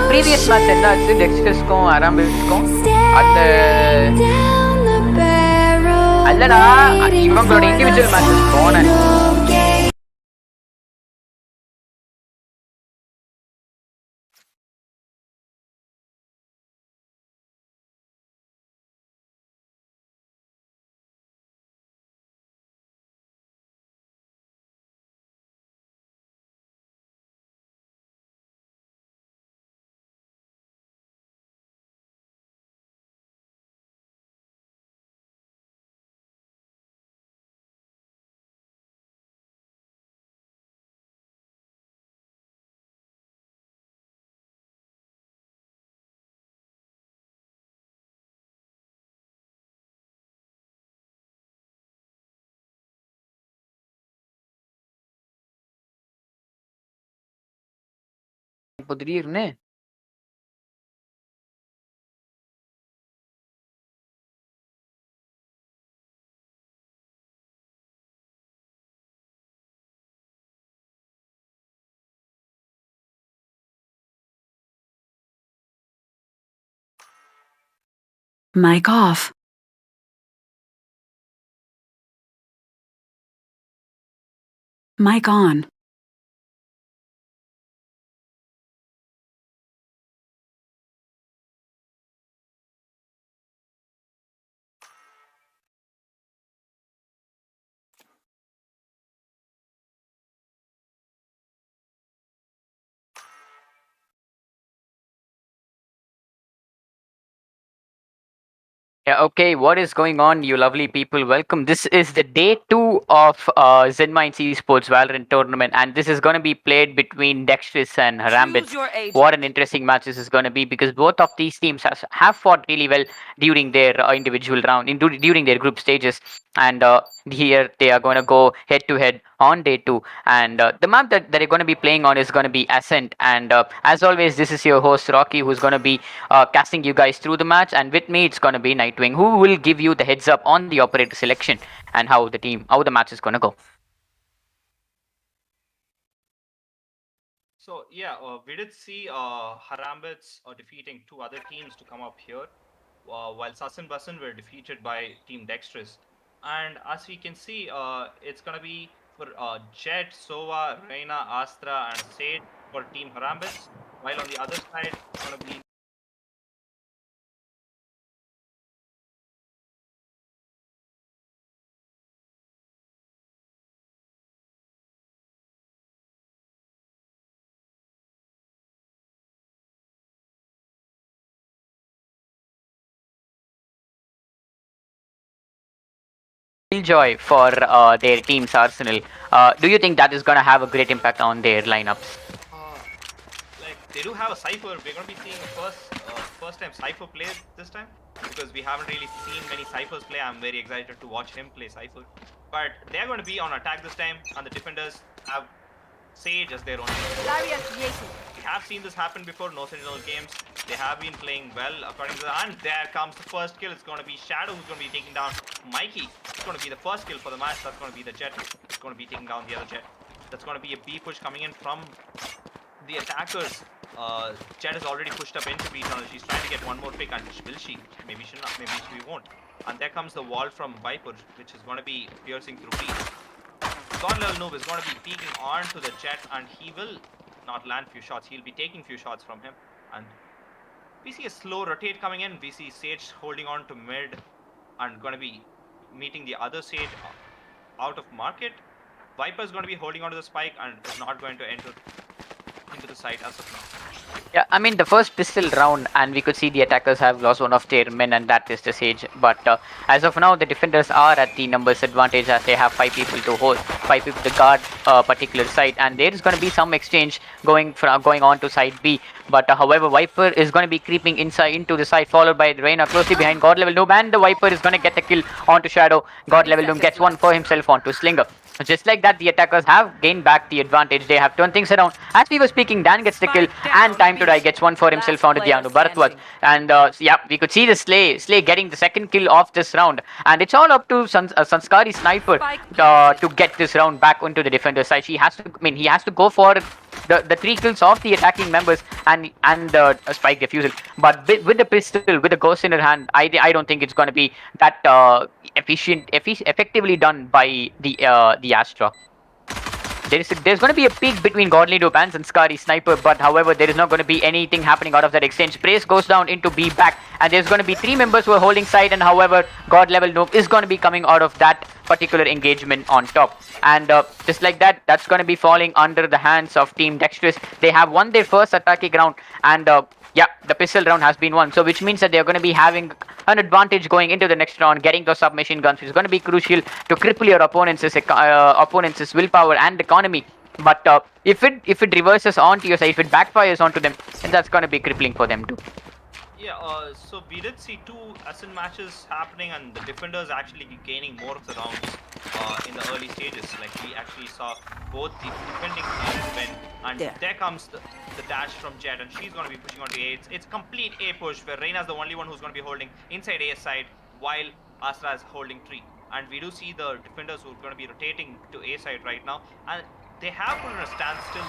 previous match என்னாச்சு டெக்ஸ்டர்ஸ்க்கும் அராம்பிஸ்க்கும் அந்த அல்லடா இவங்களோட இண்டிவிஜுவல் மேட்சஸ் போனேன். இப்போ திடீர்னு Mic off. Mic on. Yeah, okay, what is going on, you lovely people? Welcome. This is the day 2 of Zenminds Esports Valorant Tournament, and this is going to be played between Dextrous and Harambit. What an interesting match this is going to be, because both of these teams have fought really well during their individual round, during their group stages. And here they are going to go head to head on day 2, and the map that they're going to be playing on is going to be Ascent. And as always, this is your host Rocky, who's going to be casting you guys through the match, and with me it's going to be Nightwing, who will give you the heads up on the operator selection and how the match is going to go. So yeah, we did see Harambits defeating 2 other teams to come up here, while Sassan Bassan were defeated by Team Dextrous. And as we can see, it's gonna be for Jet, Sova, Reina, Astra, and Sade for Team Harambits, while on the other side it's gonna be Killjoy for their team's Arsenal. Do you think that is going to have a great impact on their lineups? like they do have a Cypher. We're gonna be seeing a first time Cypher play this time, because we haven't really seen many Cyphers play. I'm very excited to watch him play Cypher. But they're going to be on attack this time, and the defenders have Sage as their own. We have seen this happen before, no Sentinel games. They have been playing well according to and there comes the first kill. It's going to be Shadow who's going to be taking down Mikey. It's going to be the first kill for the match. That's going to be the Jet. It's going to be taking down the other Jet. That's going to be a B push coming in from the attackers. Jet has already pushed up into B tunnel. She's trying to get one more pick, and will she? Maybe she'll not, maybe she won't. And there comes the wall from Viper, which is going to be piercing through B. God level noob is going to be peeking onto the Jet, and he will not land few shots. He'll be taking few shots from him, and we see a slow rotate coming in. We see Sage holding on to mid and going to be meeting the other Sage out of market. Viper is going to be holding on to the spike and is not going to enter into the site as of now. Yeah, I mean, the first pistol round, and we could see the attackers have lost one of their men, and that is the Sage. But as of now, the defenders are at the numbers advantage, as they have 5 people to hold, 5 people to guard a particular site, and there is going to be some exchange going on to side B. But however, Viper is going to be creeping inside into the side, followed by Reina closely behind God level noob, and the Viper is going to get the kill onto Shadow. God level noob gets one for himself onto Slinger. Just like that, the attackers have gained back the advantage. They have turned things around. As we were speaking, Dan gets the kill, and Time to Die gets one for himself onto the Anu Bharatwaj. And yeah, we could see the Slay getting the second kill of this round. And it's all up to Sanskari Sniper to get this round back onto the defender's side. He has to go for the 3 kills of the attacking members and the spike defusal. But with the pistol, with the ghost in her hand, I don't think it's going to be that effectively done by the Astra. There's going to be a peak between Godly Dopans and Scary Sniper, but however, there is not going to be anything happening out of that exchange. Praise goes down into B back, and there's going to be 3 members who are holding side, and however, God level noob is going to be coming out of that particular engagement on top. And just like that, that's going to be falling under the hands of Team Dexterous. They have won their first attacking round, and yeah, the pistol round has been won. So which means that they're going to be having an advantage going into the next round, getting those submachine guns, which is going to be crucial to cripple your opponents' willpower and economy. But if it reverses onto your side, if it backfires onto them, then that's going to be crippling for them too. Yeah, so we did see 2 ascent matches happening, and the defenders actually gaining more of the rounds in the early stages. Like we actually saw both the defending teams win, and there comes the dash from Jet, and she's going to be pushing onto A. It's complete A push where Reina's the only one who's going to be holding inside A side while Astra is holding 3. And we do see the defenders who are going to be rotating to A side right now, and they have put in a standstill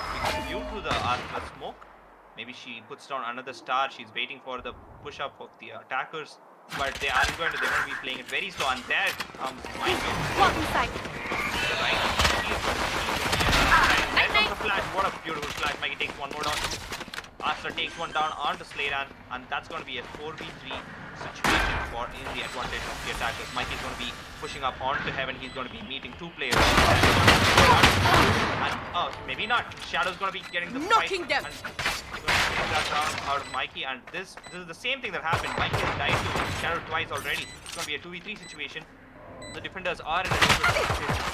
due to the Astra smoke. Maybe she puts down another star. She's waiting for the push-up of the attackers. But they're going to be playing it very slow. And there comes Mikey. Right. There comes the flash. What a beautiful flash. Mikey takes one more down. Astra takes one down onto Slaydan. And that's going to be a 4v3 situation for in the advantage of the attackers. Mikey's going to be pushing up onto heaven. He's going to be meeting 2 players. And maybe not. Shadow's going to be getting the knocking them. That round out of Mikey, and this is the same thing that happened. Mikey has died to Shadow twice already. It's going to be a 2v3 situation. The defenders are in a different situation.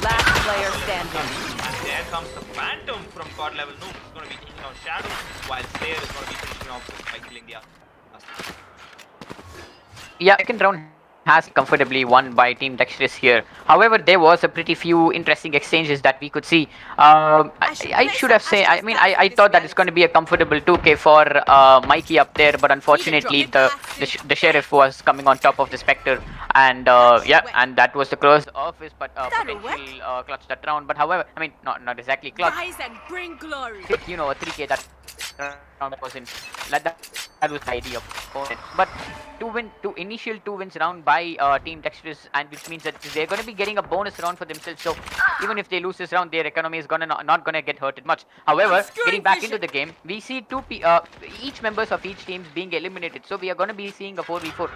Last player standing. And there comes the Phantom from God level noob. He's going to be taking out Shadow, while Slayer is going to be finishing off by killing the Astra. Yeah, second round has comfortably won by Team Dexterous here. However, there was a pretty few interesting exchanges that we could see. I should have said, I thought that it's going to be a comfortable 2k for Mikey up there, but unfortunately the Sheriff was coming on top of the Spectre, and yeah, and that was the close of his potential clutch that round. But however, not exactly clutch. Rise and bring glory. You know, a 3k that round wasn't like that. That was the idea of opponent. But initial 2 wins round by Team Dexterous, and which means that they're going to be getting a bonus round for themselves. So even if they lose this round, their economy is not going to get hurted much. However, getting back into the game, we see each members of each team being eliminated. So we are going to be seeing a 4v4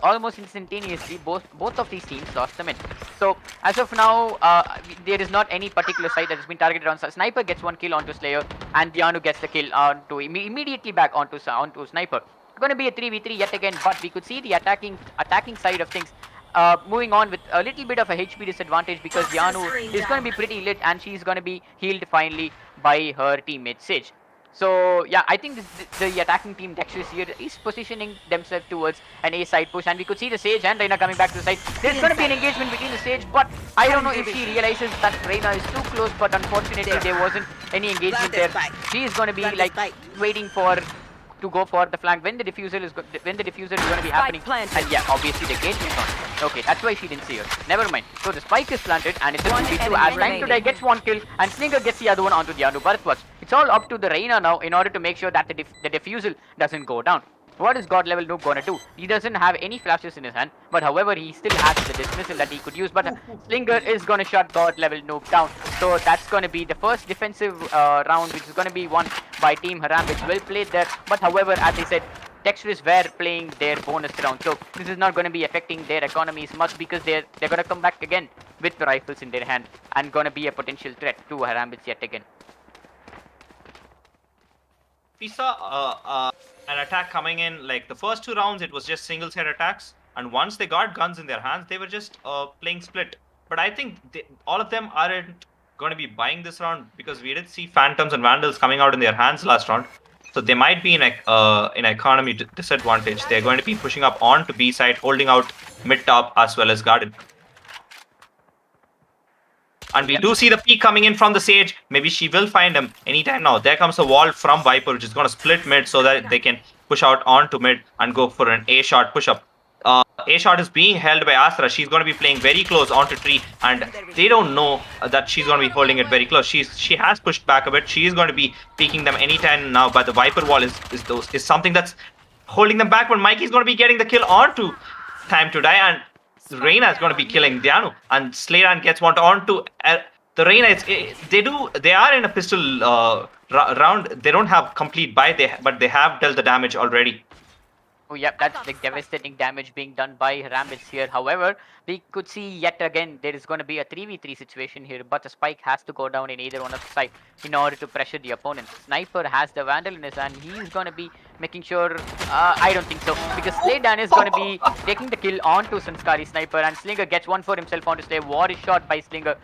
almost instantaneously. Both of these teams lost them in. So as of now, there is not any particular side that has been targeted on. Sniper gets 1 kill onto Slayer, and Dianu gets the kill onto immediately back onto Sniper. It's going to be a 3v3 yet again, but we could see the attacking side of things moving on with a little bit of a HP disadvantage, because Dianu is going to be pretty lit, and she's going to be healed finally by her teammate Sage. So yeah, I think the attacking team Dexterous here is positioning themselves towards an A side push, and we could see the Sage and Reina coming back to the side. There's going to be an engagement between the Sage, but I don't know if she realizes that Reina is too close, but unfortunately there wasn't any engagement there. She is going to be like waiting to go for the flank when the diffuser is going to be happening. And yeah, obviously the gate is on. Okay, that's why she didn't see her. Never mind. So the spike is planted, and it's a 2v2 as Time to Die gets 1 kill, and Slinger gets the other one onto Dianu. But it's all up to the Reina now in order to make sure that the diffusal doesn't go down. What is God level noob gonna do? He doesn't have any flashes in his hand, but however he still has the dismissal that he could use. But Slinger is gonna shut God level noob down. So that's gonna be the first defensive round, which is gonna be won by Team Haram. It's well played there. But however, as I said, Dexterous were playing their bonus round, so this is not going to be affecting their economies much, because they're going to come back again with the rifles in their hand and going to be a potential threat to Harambits yet again. We saw an attack coming in, like the first 2 rounds it was just single set attacks, and once they got guns in their hands they were just playing split. But I think all of them aren't going to be buying this round, because we did see Phantoms and Vandals coming out in their hands last round. So they might be in economy disadvantage. They're going to be pushing up on to B side, holding out mid top as well as garden. And we do see the peek coming in from the Sage. Maybe she will find him anytime now. There comes a wall from Viper, which is going to split mid so that they can push out onto mid and go for an A shot push up. A shot is being held by Astra. She's going to be playing very close onto tree, and they don't know that she's going to be holding it very close. She has pushed back a bit. She is going to be peeking them anytime now, but the Viper wall is something that's holding them back. But Mikey's going to be getting the kill onto Time to Die, and Reina is going to be killing Dianu, and Slayran gets one onto the Reina. They are in a pistol round. They don't have complete buy, but they have dealt the damage already. Oh, yeah, that's the devastating damage being done by Rambits here. However, we could see yet again there is going to be a 3v3 situation here, but the spike has to go down in either one of the side in order to pressure the opponent. Sniper has the Vandal in his hand. He's going to be making sure... I don't think so, because Slaydan is going to be taking the kill onto Sanskari Sniper, and Slinger gets one for himself onto Slay. What is shot by Slinger?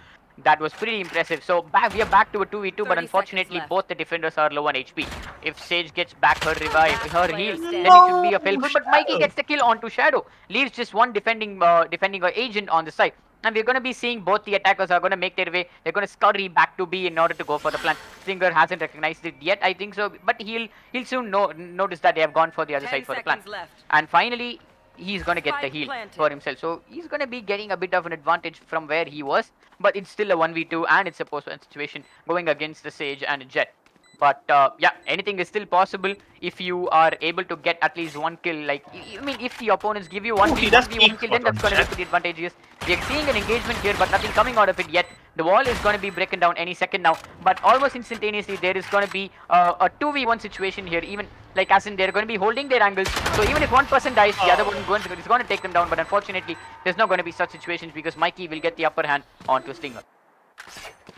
That was pretty impressive. So we are back to a 2v2, but unfortunately both the defenders are low on HP. If Sage gets back her revive, her heal, then it should be a failful. But Mikey gets the kill onto Shadow. Leaves just one defending her agent on the side. And we're going to be seeing both the attackers are going to make their way. They're going to scurry back to B in order to go for the plant. Singer hasn't recognized it yet, I think so. But he'll soon notice that they have gone for the other side for the plant. And finally, he's going to get the heal for himself. So he's going to be getting a bit of an advantage from where he was. But it's still a 1v2 and it's a post-one situation going against the Sage and Jet. But yeah, anything is still possible if you are able to get at least one kill. Like, I mean, if the opponents give you one kill, then that's going to be pretty advantageous. We are seeing an engagement here, but nothing coming out of it yet. The wall is going to be breaking down any second now. But almost instantaneously, there is going to be a 2v1 situation here. Even like as in they're going to be holding their angles. So even if one person dies, the other one is going to take them down. But unfortunately, there's not going to be such situations because Mikey will get the upper hand onto Slinger.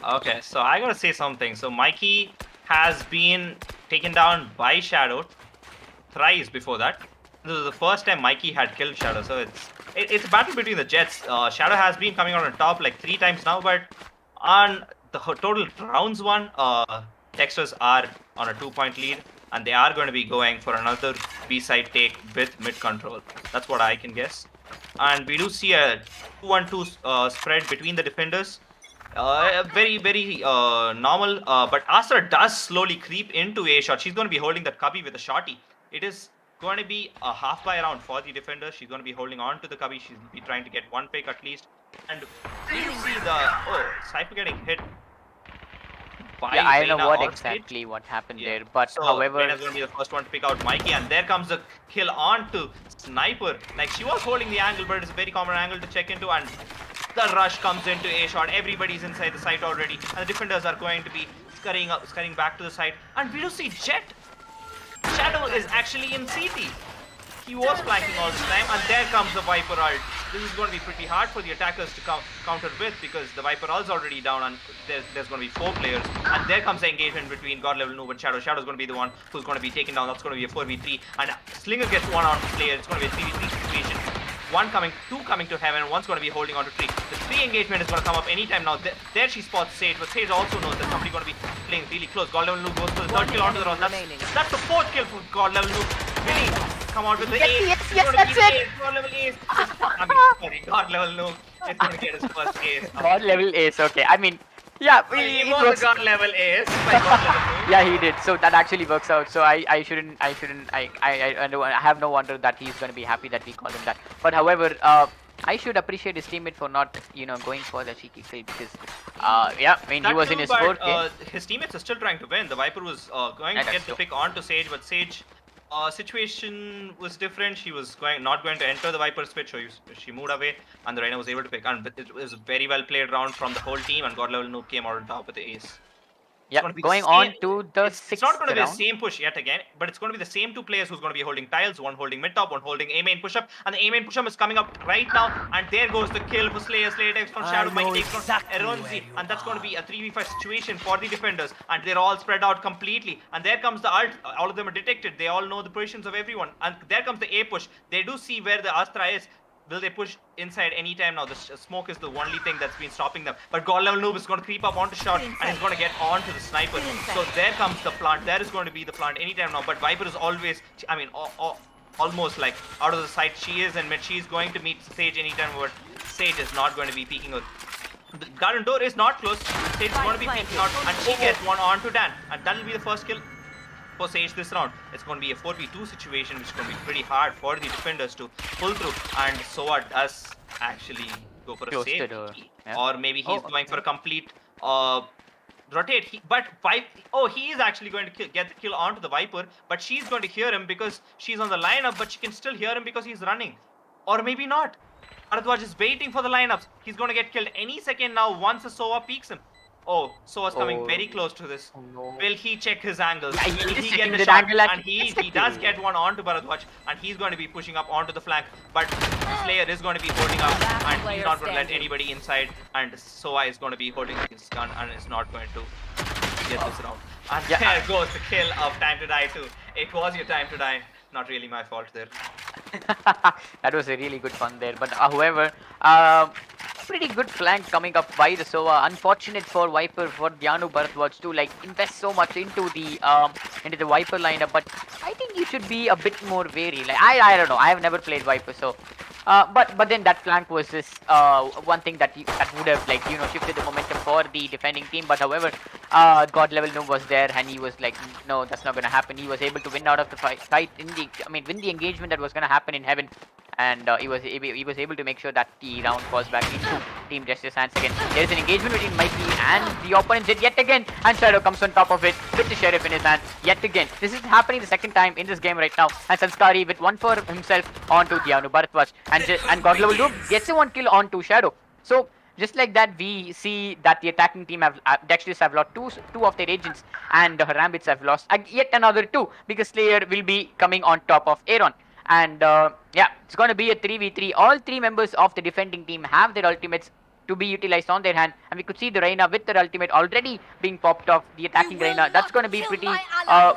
Okay, so I gotta say something. So Mikey has been taken down by Shadow thrice before that. This is the first time Mikey had killed Shadow, so it's a battle between the Jets. Shadow has been coming out on top like 3 times now, but on the total rounds won, Texters are on a 2-point lead, and they are going to be going for another B-side take with mid control. That's what I can guess. And we do see a 2-1-2 spread between the defenders. Very normal, but Astra does slowly creep into A shot. She's going to be holding that cubby with a shotty. It is going to be a half buy round for the defender. She's going to be holding on to the cubby. She'll be trying to get one pick at least. And you see the Cypher getting hit. Yeah, I don't know what happened there, but so however, Reina's going to be the first one to pick out Mikey, and there comes the kill onto Sniper. Like, she was holding the angle, but it's a very common angle to check into, and the rush comes into A shot. Everybody's inside the site already, and the defenders are going to be scurrying back to the site. And we do see Jet. Shadow is actually in CT. He was flanking all the time, and there comes the Viper ult. This is going to be pretty hard for the attackers to counter with, because the Viper ult's already down, and there's going to be 4 players. And there comes the engagement between God Level Noob and Shadow. Shadow's going to be the one who's going to be taken down. That's going to be a 4v3, and Slinger gets one on player. It's going to be a 3v3 situation. 2 coming to heaven, one's going to be holding on to 3. The 3 engagement is going to come up anytime now. There she spots Sage, but Sage also knows that somebody's going to be playing really close. God Level Noob goes for the 3rd kill onto the round. That's the 4th kill for God Level Noob. Really come out with the ace. Yes, that's it. God Level Ace. I mean, sorry, God Level Noob is going to get his first ace. God Level Ace, okay. I mean, yeah, he was a God Level Ace by God Level Noob. Yeah, he did. So that actually works out. So I have no wonder that he's going to be happy that we call him that. But however, I should appreciate his teammate for not, going for the cheeky kill, because, yeah, I mean, he was in his 4th. His teammates are still trying to win. The Viper was going to get the pick onto Sage, but Sage situation was different. She was not going to enter the Viper's pit, so she moved away, and the Reina was able to pick. And it was a very well played round from the whole team, and God Level Noob came out on top with the ace. Yeah, going on to the 6th It's not going to be round. the same push yet again, but it's going to be the same 2 players who's going to be holding tiles, one holding mid top, one holding A main push up, and the A main push up is coming up right now, and there goes the kill for Slayer. Slayer takes from Shadow, Mikey takes from Eronzi, and that's going to be a 3v5 situation for the defenders, and they're all spread out completely. And there comes the ult. All of them are detected. They all know the positions of everyone, and there comes the A push. They do see where the Astra is. Will they push inside anytime now? The smoke is the only thing that's been stopping them. But God Level Noob is going to creep up onto shot, and he's going to get onto the sniper. So there comes the plant. There is going to be the plant anytime now. But Viper is always, I mean, almost like out of the sight. She is in mid. She is going to meet Sage anytime, but Sage is not going to be peeking out. The garden door is not closed. Sage is going to be peeking out, and she gets one onto Dan. And that will be the first kill. for Sage this round. It's going to be a 4v2 situation, which is going to be pretty hard for the defenders to pull through. And Soa does actually go for a Close to save. the- yeah. Or maybe he's Oh, going for a okay. complete rotate. He is actually going to get the kill onto the Viper, but she's going to hear him because she's on the lineup, but she can still hear him because he's running. Or maybe not. Bharadwaj is waiting for the lineups. He's going to get killed any second now once the Sova peeks him. Oh, Sova's coming very close to this. Oh, no. Will he check his angles? Yeah, Will he is he get checking the the shot? angle and And he he gets the does kill. get one onto Bharadwaj, and he's going to be pushing up onto the flank. But Slayer is going to be holding up, Last and he's player not going to let standing. anybody inside. And Sova is going to be holding his gun and is not going to get this round. And Yeah. there goes the kill of Time to Die too. It was your time to die. Not really my fault there. That was a really good fun there. But however, pretty good flank coming up by the Sova. Unfortunate for Viper, for Dianu Bharadwaj to like invest so much into the Viper lineup. But I think you should be a bit more wary. Like I don't know. I have never played Viper, so. But then that flank was this one thing that would have like shifted the momentum for the defending team. But however, God level noob was there and he was like, no, that's not gonna happen. He was able to win out of the fight win the engagement that was gonna happen in heaven. And he was able to make sure that the round falls back into Team Justice hands again. There is an engagement between Mikey and the opponent Jet yet again, and Shadow comes on top of it with the Sheriff in his hand yet again. This is happening the second time in this game right now, and Sanskari with one for himself onto Dianu Bharadwaj, and God level Loop gets a one kill onto Shadow. So just like that, we see that the attacking team Dexterous have lost two of their agents, and the Harambits have lost yet another two, because Slayer will be coming on top of Aaron. And yeah, it's going to be a 3v3. All three members of the defending team have their ultimates to be utilized on their hand, and we could see the Reina with their ultimate already being popped off. The attacking Reina, that's going to be pretty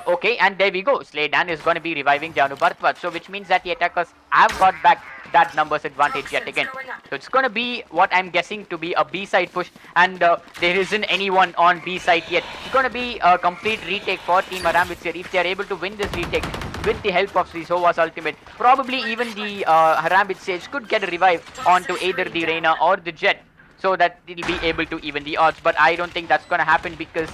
okay. And there we go. Slaydan is going to be reviving Dianu Bharadwaj, so which means that the attackers have got back that numbers advantage yet again. So it's going to be what I'm guessing to be a B-side push, and there isn't anyone on B-side yet. It's going to be a complete retake for Team Harambits here. If they are able to win this retake with the help of Sova's ultimate, probably even the Harambit Sage could get a revive onto either the Reina or the Jet, so that they'll be able to even the odds. But I don't think that's going to happen, because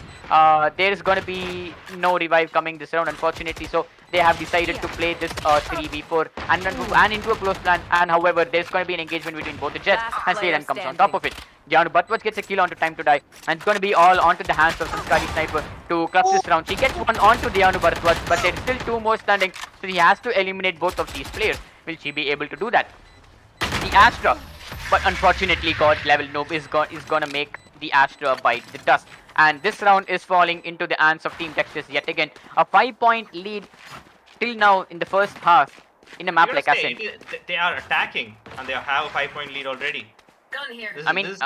there is going to be no revive coming this round, unfortunately. So they have decided to play this 3v4 and into a close plan. And however, there's going to be an engagement between both the Jets, and Slaydan comes on top of it. Dianu Bharadwaj gets a kill onto Time to Die, and it's going to be all onto the hands of Sanskari Sniper to clutch this round. She gets one onto Dianu Bharadwaj, but there's still two more standing, so he has to eliminate both of these players. Will she be able to do that? The Astra, but unfortunately God level noob is gonna make the Astra bite the dust, and this round is falling into the hands of Team Texas yet again. A 5-point lead till now in the first half in a map like Ascent. They are attacking, and they have a 5-point lead already. Gun here. I mean, this is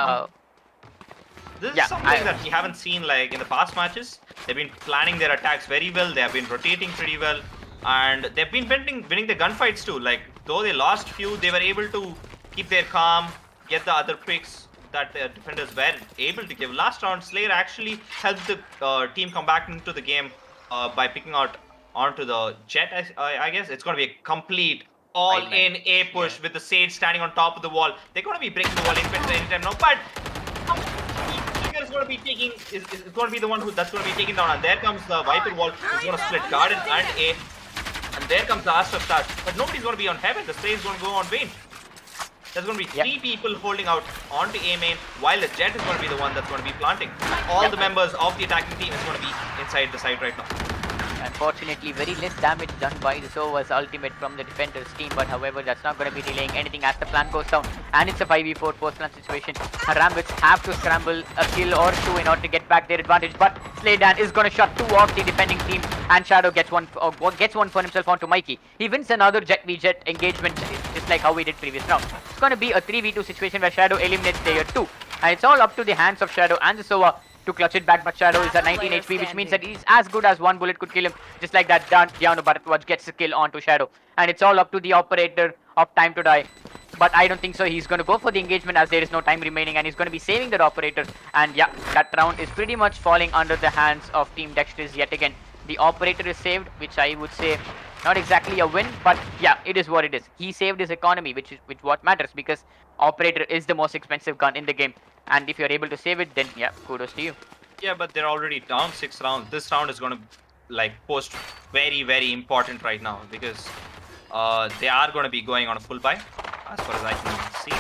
yeah, something that we haven't seen like in the past matches. They've been planning their attacks very well. They have been rotating pretty well, and they've been winning the gunfights too. Like, though they lost few, they were able to keep their calm, get the other picks that the defenders were able to give. Last round, Slayer actually helped the team come back into the game by picking out onto the Jet. I guess it's going to be a complete all-in A push with the Sage standing on top of the wall. They're going to be breaking the wall anytime now, but Trigger is going to be taking is going to be the one that's going to be taken down. And there comes the Viper wall. It's going to split Garden and A. And there comes the Astra start. But nobody's going to be on Heaven. The Slay is going to go on Vayne. There's going to be three people holding out onto A main, while the Jet is going to be the one that's going to be planting. All the members of the attacking team is going to be inside the site right now. Unfortunately, very less damage done by the Sova's ultimate from the defender's team, but however, that's not going to be delaying anything as the plan goes down, and it's a 5v4 post-plan situation. Harambits have to scramble a kill or two in order to get back their advantage, but Slaydan is going to shut two off the defending team, and Shadow gets one for himself onto Mikey. He wins another Jet v Jet engagement, just like how we did previous round. It's going to be a 3v2 situation where Shadow eliminates player 2, and it's all up to the hands of Shadow and the Sova to clutch it back, but Shadow is at 19 HP, which means that he's as good as one bullet could kill him. Just like that, Dianu Bharadwaj gets a kill onto Shadow, and it's all up to the operator of Time to Die. But I don't think so. He's going to go for the engagement as there is no time remaining, and he's going to be saving that operator. And yeah, that round is pretty much falling under the hands of Team Dexterous yet again. The operator is saved, which I would say not exactly a win, but yeah, it is what it is. He saved his economy, which what matters, because operator is the most expensive gun in the game. And if you're able to save it, then yeah, kudos to you. Yeah, but they're already down 6 rounds. This round is going to like post very, very important right now because they are going to be going on a full buy as far as I can see.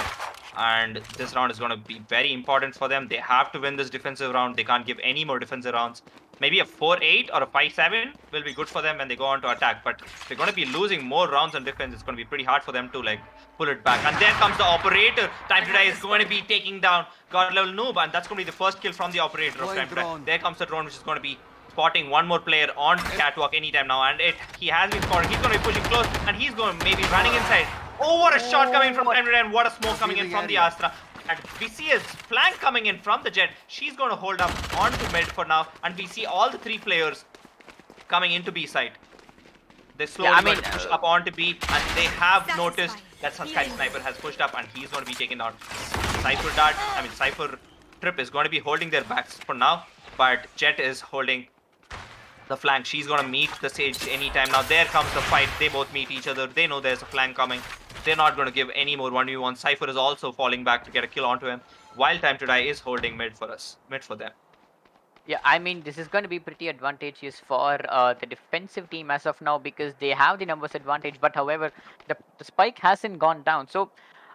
And this round is going to be very important for them. They have to win this defensive round. They can't give any more defensive rounds. Maybe a 4-8 or a 5-7 will be good for them when they go on to attack. But if they're going to be losing more rounds on defense, it's going to be pretty hard for them to like pull it back. And there comes the operator. Time to Die is going to be taking down God level noob, and that's going to be the first kill from the operator of Time to Die. There comes the drone, which is going to be spotting one more player on catwalk anytime now, and he has been spotted. He's going to be pushing close, and he's going to maybe running inside. Oh, what a shot coming from Time to Die, and what a smoke coming in from the Astra. And we see a flank coming in from the Jet. She's going to hold up onto mid for now, and we see all the 3 players coming into B side. They slowly going to push up onto B, and they have noticed that Sky Sniper has pushed up, and he's going to be taken down. Cypher Trip is going to be holding their backs for now, but Jet is holding the flank. She's going to meet the Sage anytime now. There comes the fight. They both meet each other. They know there's a flank coming. They're not going to give any more 1v1. Cypher is also falling back to get a kill onto him, while Time to Die is holding mid for them. Yeah, I mean, this is going to be pretty advantageous for the defensive team as of now because they have the numbers advantage. But however, the spike hasn't gone down. So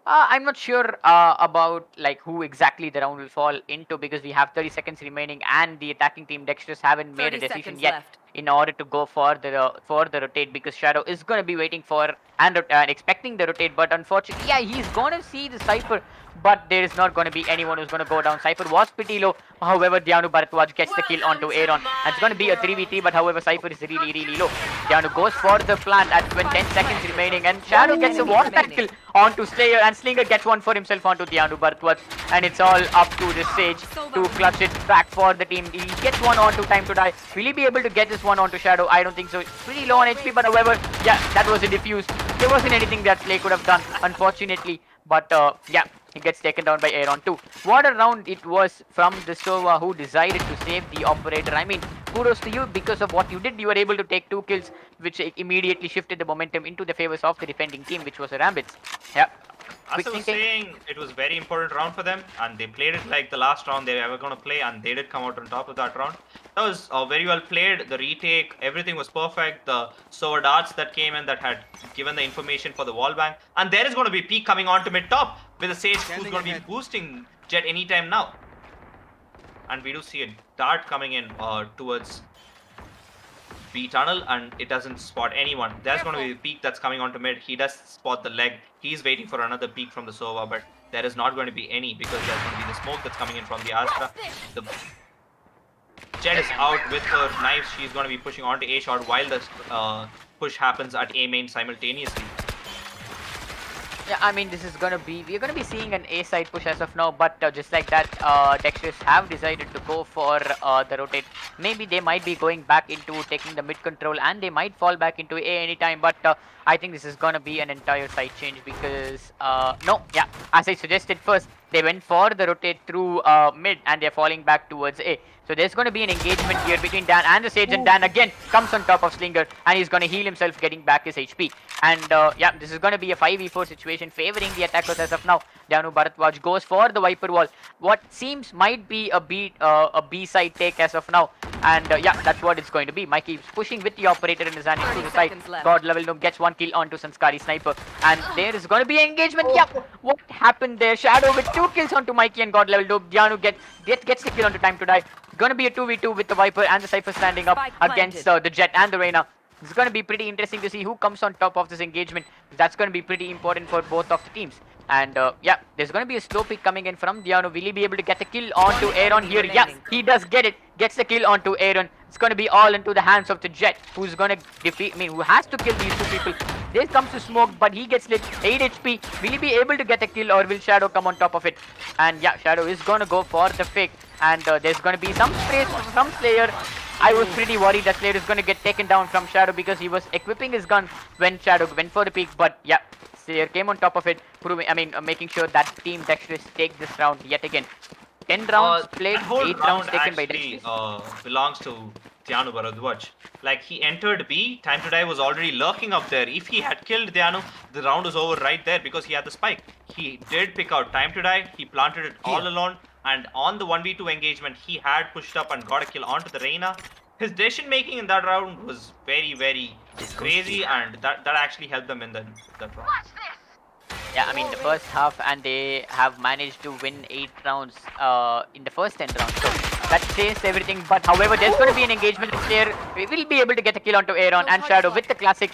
I'm not sure about like who exactly the round will fall into because we have 30 seconds remaining and the attacking team Dexterous haven't made a decision yet left. in order to go for the rotate because Shadow is going to be waiting for and expecting the rotate, but unfortunately, yeah, he's going to see the Cypher, but there is not going to be anyone who's going to go down. Cypher was pretty low. However, Dianu Bharatwaj gets the kill onto Aaron. And it's going to be a 3v3, but however, Cypher is really, really low. Dianu goes for the plant at 10 seconds remaining, and Shadow gets a one-tap kill onto Slayer, and Slinger gets one for himself onto Dianu Bharatwaj. And it's all up to the Sage to clutch it back for the team. He gets one onto Time to Die. Will he be able to get this one onto Shadow? I don't think so. Pretty low on HP, but however, yeah, that was a diffuse. There wasn't anything that Slay could have done, unfortunately. But yeah, he gets taken down by Aaron too. What a round it was from the Sova who decided to save the operator. I mean, kudos to you because of what you did. You were able to take 2 kills, which immediately shifted the momentum into the favors of the defending team, which was a Rambits. Yeah. As I was saying, it was a very important round for them, and they played it like the last round they were ever going to play, and they did come out on top of that round. That was very well played. The retake, everything was perfect. The Sova darts that came in that had given the information for the wall bang, and there is going to be Peak coming on to mid top with a Sage who's going to be boosting Jet anytime now. And we do see a dart coming in towards B tunnel, and it doesn't spot anyone. There's going to be a peak that's coming onto mid. He does spot the leg. He's waiting for another peak from the Sova, but there is not going to be any because there's going to be the smoke that's coming in from the Astra. The Jet is out with her knives. She's going to be pushing onto A shot while the push happens at A main simultaneously. Yeah, I mean, this is gonna be, we're gonna be seeing an A side push as of now, but just like that, Dexterous have decided to go for the rotate. Maybe they might be going back into taking the mid control, and they might fall back into A anytime, but I think this is gonna be an entire side change because, no, yeah, as I suggested first, they went for the rotate through mid, and they're falling back towards A. So there's going to be an engagement here between Dan and the Sage, and Dan again comes on top of Slinger, and he's going to heal himself, getting back his HP. And yeah, this is going to be a 5v4 situation favoring the attackers as of now. Dianu Bharatwaj goes for the Viper Wall. What seems might be a B side take as of now. And yeah, that's what it's going to be. Mikey is pushing with the operator in his hand into the side. God level noob gets 1 kill onto Sanskari Sniper. And there is going to be engagement. Yeah, what happened there? Shadow with 2 kills onto Mikey and God level noob. Dianu gets the kill onto Time to Die. Gonna be a 2v2 with the Viper and the Cypher standing up against the Jet and the Reyna. It's gonna be pretty interesting to see who comes on top of this engagement. That's gonna be pretty important for both of the teams. And yeah, there's gonna be a slow pick coming in from Dianu. Will he be able to get the kill onto Aaron here? Yeah, he does get it. Gets the kill onto Aaron. It's gonna be all into the hands of the Jet, who's gonna defeat, who has to kill these 2 people. There comes to Smoke, but he gets lit. 8 HP. Will he be able to get a kill, or will Shadow come on top of it? And yeah, Shadow is gonna go for the fake. And there's going to be some space for some Slayer. I was pretty worried that Slayer is going to get taken down from Shadow because he was equipping his gun when Shadow went for the peak. But yeah, Slayer came on top of it, making sure that Team Dexterous take this round yet again. 10 rounds played, 8 rounds taken by Dexterous. Belongs to Dianu Bharatwaj. Like, he entered B, Time to Die was already lurking up there. If he had killed Dianu, the round was over right there because he had the spike. He did pick out Time to Die. He planted it all alone. And on the 1v2 engagement, he had pushed up and got a kill onto the Reyna. his decision making in that round was very crazy, and that actually helped them in that round. Yeah, I mean the first half, and they have managed to win 8 rounds in the first 10 rounds. So that changed everything. But however, there's going to be an engagement here. We will be able to get a kill onto Aaron and Shadow with the classic.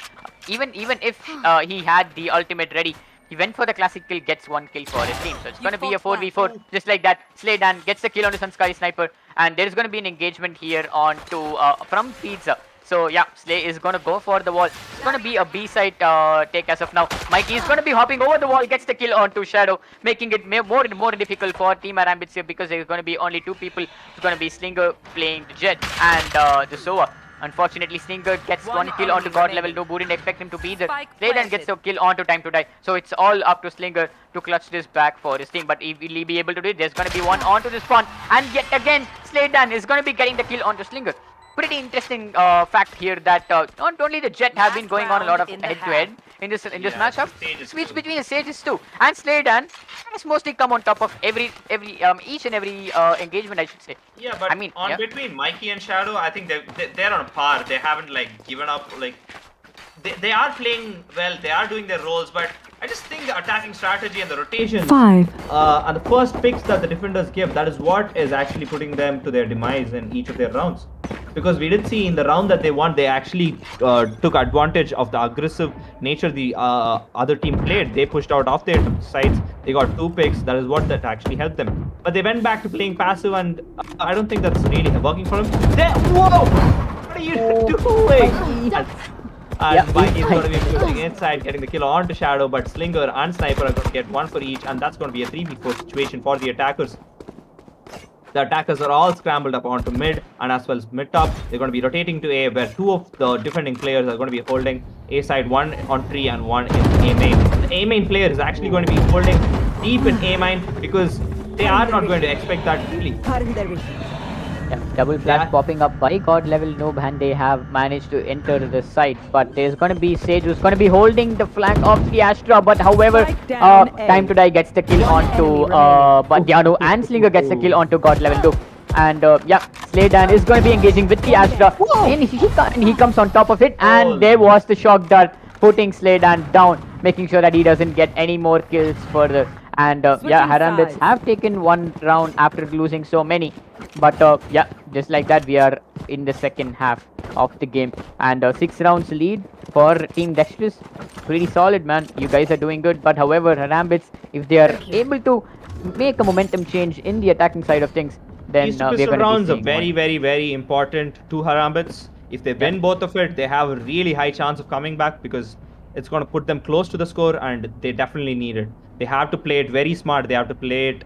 Even if he had the ultimate ready, he went for the classic kill, gets 1 kill for his team. So it's going to be a 4v4 just like that. Slaydan gets the kill onto Sunsky Sniper, and there's going to be an engagement here onto from Pizza. So yeah, Slay is gonna go for the wall. It's gonna be a B side take as of now. Mikey is gonna be hopping over the wall, gets the kill onto Shadow, making it more and more difficult for Team Arambits here because there's gonna be only 2 people. It's gonna be Slinger playing the Jet and the Sova. Unfortunately, Slinger gets 1 kill onto God level. No, wouldn't expect him to be there. Slaydan gets a kill onto Time to Die. So it's all up to Slinger to clutch this back for his team. But will he be able to do it? There's gonna be 1 onto the spawn, and yet again, Slaydan is gonna be getting the kill onto Slinger. Pretty interesting fact here that not only the Jet have been going on a lot of head-to-head in this matchup, switch between the stages too, and Slaydan has mostly come on top of each and every engagement, I should say. Yeah, but I mean, between Mikey and Shadow, I think they're on par. They haven't given up. They are playing well. They are doing their roles, but I just think the attacking strategy and the rotation 5. And the first picks that the defenders give, that is what is actually putting them to their demise in each of their rounds. Because we did see in the round that they won, they actually took advantage of the aggressive nature the other team played. They pushed out off their sides. They got 2 picks. That is what that actually helped them. But they went back to playing passive, and I don't think that's really working for them. Whoa! What are you doing? And Mikey is going to be pushing inside, getting the kill onto Shadow, but Slinger and Sniper are going to get 1 for each, and that's going to be a 3v4 situation for the attackers. The attackers are all scrambled up onto mid and as well as mid top. They're going to be rotating to A, where 2 of the defending players are going to be holding A side, 1 on 3 and 1 in A main. The A main player is actually going to be holding deep in A main because they are not going to expect that really. Yeah, double flash popping up by God level Noob, and they have managed to enter the site. But there's going to be Sage who's going to be holding the flank of the Astra. But however, Time to Die gets the kill onto Badiano, and Slinger gets the kill onto God level Noob. And yeah, Slaydan is going to be engaging with the Astra, and he comes on top of it. And there was the shock dart, putting Slaydan down, making sure that he doesn't get any more kills further. And yeah, Harambits have taken 1 round after losing so many. But yeah, just like that, we are in the second half of the game. And 6 rounds lead for Team Dexterous. Pretty solid, man. You guys are doing good. But however, Harambits, if they are able to make a momentum change in the attacking side of things, then these we're going to be rounds are seeing very important to Harambits. If they win both of it, they have a really high chance of coming back because it's going to put them close to the score, and they definitely need it. They have to play it very smart. They have to play it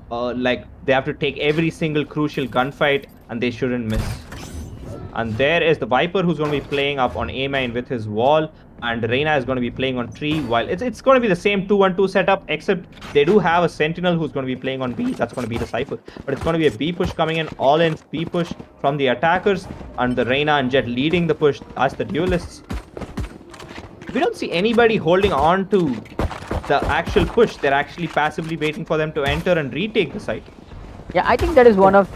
they have to take every single crucial gunfight, and they shouldn't miss. And there is the Viper who's going to be playing up on A main with his wall, and Reina is going to be playing on tree. While it's going to be the same 2-1-2 setup, except they do have a Sentinel who's going to be playing on B. That's going to be the Cypher. But it's going to be a B push coming in, all in B push from the attackers, and the Reina and Jet leading the push as the duelists. We don't see anybody holding on to the actual push. They're actually passively waiting for them to enter and retake the site. Yeah, I think that is one of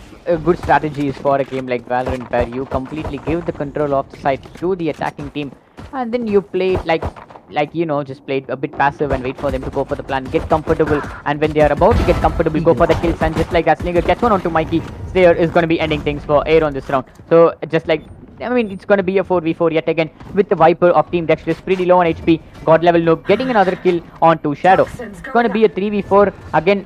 good strategies for a game like Valorant, where you completely give the control of the site to the attacking team, and then you play it like you know, just play it a bit passive and wait for them to go for the plan, get comfortable, and when they are about to get comfortable, go for the kills. And just like that, Slinger gets 1 onto Mikey. Slayer is going to be ending things for Air on this round. So just like, I mean, it's going to be a 4v4 yet again with the Viper of Team Dexterous, pretty low on HP. God level Noob getting another kill onto Shadow. It's going to be a 3v4. Again,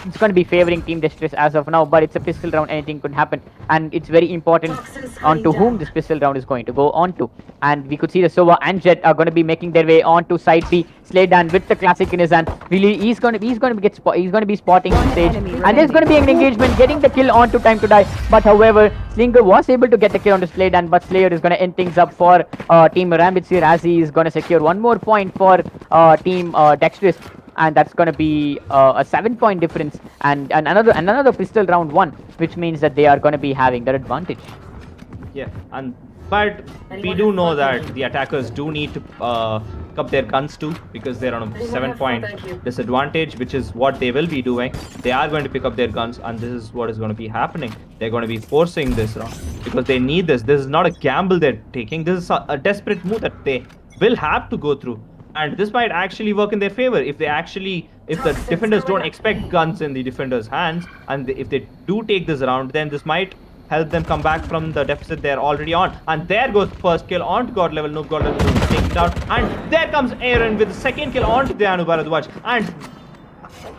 it's going to be favoring Team Dexterous as of now, but it's a pistol round. Anything could happen. And it's very important onto whom this pistol round is going to go onto. And we could see the Sova and Jet are going to be making their way onto side B. Slaydan with the classic in his hand. Really, he's going to be spotting on stage. And there's going to be an engagement, getting the kill onto Time to Die. But however, Slinger was able to get the kill onto Slaydan, but Slayer is going to end things up for Team Rambits here, as he is going to secure 1 more point for Team Dexterous, and that's going to be a 7-point difference, and another pistol round 1, which means that they are going to be having that advantage. Yeah, and But we do know that the attackers do need to pick up their guns too, because they're on a 7-point disadvantage, which is what they will be doing. They are going to pick up their guns, and this is what is going to be happening. They're going to be forcing this round because they need this. This is not a gamble they're taking. This is a desperate move that they will have to go through. And this might actually work in their favor if the defenders don't expect guns in the defenders' hands, and if they do take this round, then this might help them come back from the deficit they're already on. And there goes first kill onto God level. No, God level will take it out. And there comes Aaron with the second kill onto the Anu Bharadwaj. And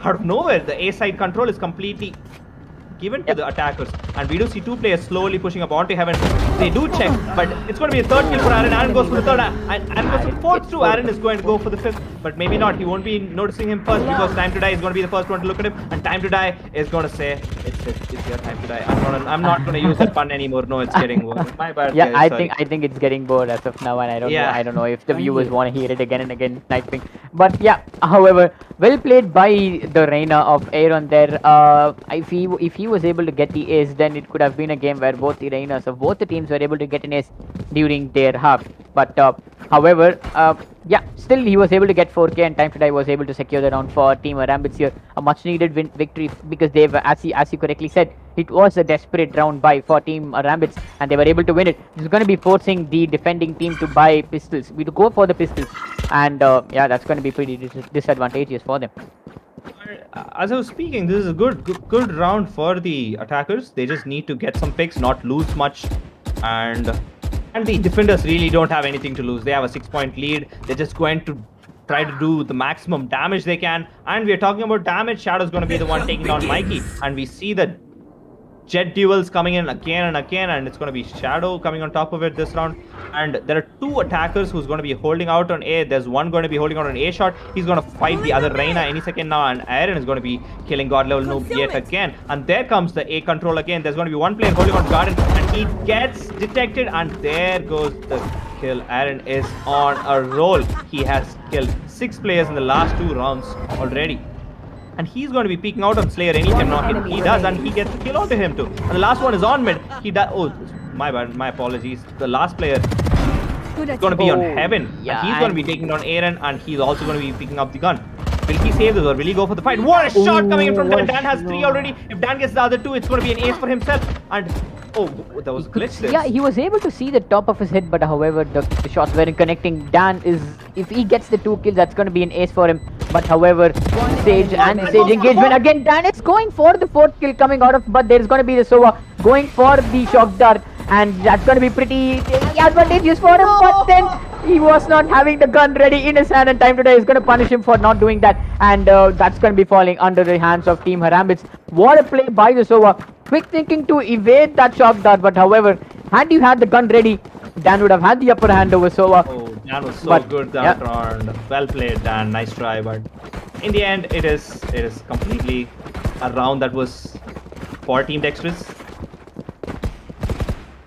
out of nowhere, the A side control is completely given to the attackers, and we do see two players slowly pushing up onto heaven. They do check, but it's going to be a third kill for Aaron. Aaron goes for the third, and Aaron goes for the fourth too. Aaron is going to go for the fifth, but maybe not. He won't be noticing him first, because Time to Die is going to be the first one to look at him, and Time to Die is going to say, it's your time to die. I'm not going to use that pun anymore. No, it's getting boring. My bad. Yeah, guys, I think it's getting bored as of now, and I don't know if the viewers want to hear it again and again, Nightwing. But yeah, however, well played by the Reina of Aaron there. If he was able to get the ace, then it could have been a game where both the Reinas of both the teams were able to get an ace during their half. But however, yeah, still he was able to get 4K, and Time to Die was able to secure the round for Team Arambits here. A much needed victory, because they've, as you correctly said, it was a desperate round buy for Team Arambits, and they were able to win it. It's going to be forcing the defending team to buy pistols. We to go for the pistols, and yeah, that's going to be pretty disadvantageous for them. As I was speaking, this is a good round for the attackers. They just need to get some picks, not lose much, and the defenders really don't have anything to lose. They have a 6-point lead. They're just going to try to do the maximum damage they can. And we're talking about damage. Shadow's going to be the one taking down Mikey, and we see that jet duels coming in again and again, and it's going to be Shadow coming on top of it this round. And there are two attackers who's going to be holding out on A. There's one going to be holding out on A shot. He's going to fight the other Reina any second now, and Aaron is going to be killing God level noob yet again. And there comes the A control again. There's going to be one player holding on Garden, and he gets detected, and there goes the kill. Aaron is on a roll. He has killed 6 players in the last 2 rounds already. And he's going to be peeking out on Slayer anytime now. He does, and he gets the kill onto him too. And the last one is on mid. He does. Oh, my bad. My apologies. The last player is going to be on Heaven. Yeah, and he's going to be taking down Aaron, and he's also going to be picking up the gun. Will he save this, or will he go for the fight? What a shot coming in from Dan. Dan has 3 already. If Dan gets the other 2, it's going to be an ace for himself. And oh, that was a glitch there. Yeah, he was able to see the top of his head, but however, the shots weren't connecting. Dan is, if he gets the 2 kills, that's going to be an ace for him. But however, Sage and the Sage engagement again. Dan is going for the 4th kill coming out of, but there's going to be the Sova going for the shock dart, and that's going to be pretty advantageous for him. But then he was not having the gun ready in his hand, and Time to Die is going to punish him for not doing that, and that's going to be falling under the hands of Team Harambits. What a play by the Sova. Quick thinking to evade that shock dart, but however, had you had the gun ready, Dan would have had the upper hand over Sova. Oh, Dan was so good that round. Well played, Dan. Nice try, but in the end, it is completely a round that was for Team Dexterous.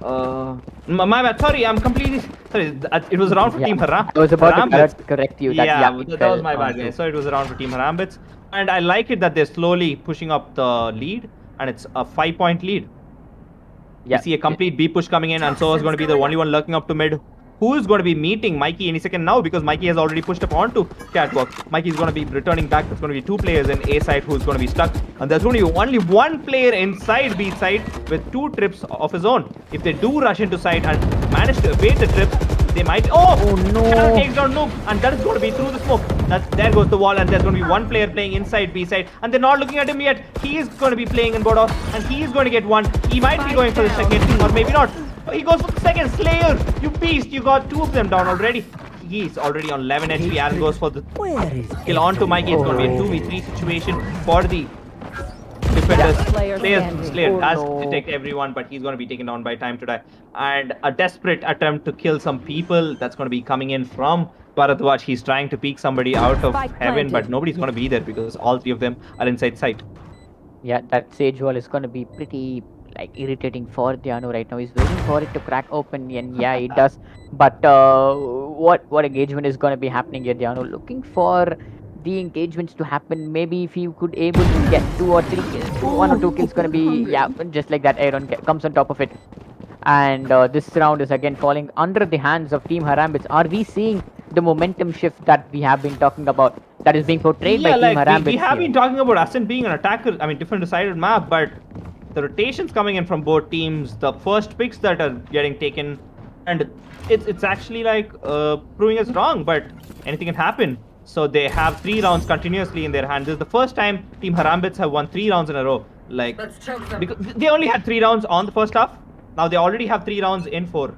My bad. Sorry, I'm completely sorry. It was a round for Team Haram. I was about to correct you. That was my bad, guys. So it was a round for Team Harambits, and I like it that they're slowly pushing up the lead, and it's a 5-point lead. You see a complete B push coming in, and so is going to be the only one lurking up to mid, who is going to be meeting Mikey any second now, because Mikey has already pushed up onto Catwalk. Mikey is going to be returning back. There's going to be 2 players in A side who's going to be stuck, and there's going to be only 1 player inside B side with 2 trips of his own. If they do rush into side and manage to evade the trips, they might. Oh no! Shadow takes down Noob, and that is going to be through the smoke. There goes the wall, and there's going to be 1 player playing inside B side, and they're not looking at him yet. He is going to be playing in Bodos, and he is going to get 1. He might be going for the second, or maybe not. He goes for the second. Slayer, you beast! You got 2 of them down already. He's already on 11 HP. Aaron goes for the kill onto Mikey. It's going to be a 2v3 situation for the defenders. Slayer does detect everyone, but he's going to be taken down by Time to Die. And a desperate attempt to kill some people that's going to be coming in from Bharadwaj. He's trying to peek somebody out of Heaven, but nobody's going to be there because all 3 of them are inside sight. Yeah, that Sage wall is going to be pretty irritating for Diano right now. He's waiting for it to crack open, and yeah, it does. But what engagement is going to be happening here? Diano looking for the engagements to happen. Maybe if you could able to get 2 or 3 kills, 1 or 2 kills, going to be just like that. Aaron comes on top of it. and this round is again falling under the hands of Team Harambits. Are we seeing the momentum shift that we have been talking about, that is being portrayed by Yeah, Team like Harambits we have here? been talking about Ascent being an attacker, I mean different decided map, but the rotations coming in from both teams, the first picks that are getting taken, and it's actually like proving us wrong, but anything can happen. So they have 3 rounds continuously in their hand. This is the first time Team Harambits have won 3 rounds in a row. Like, because they only had 3 rounds on the first half. Now they already have 3 rounds in 4.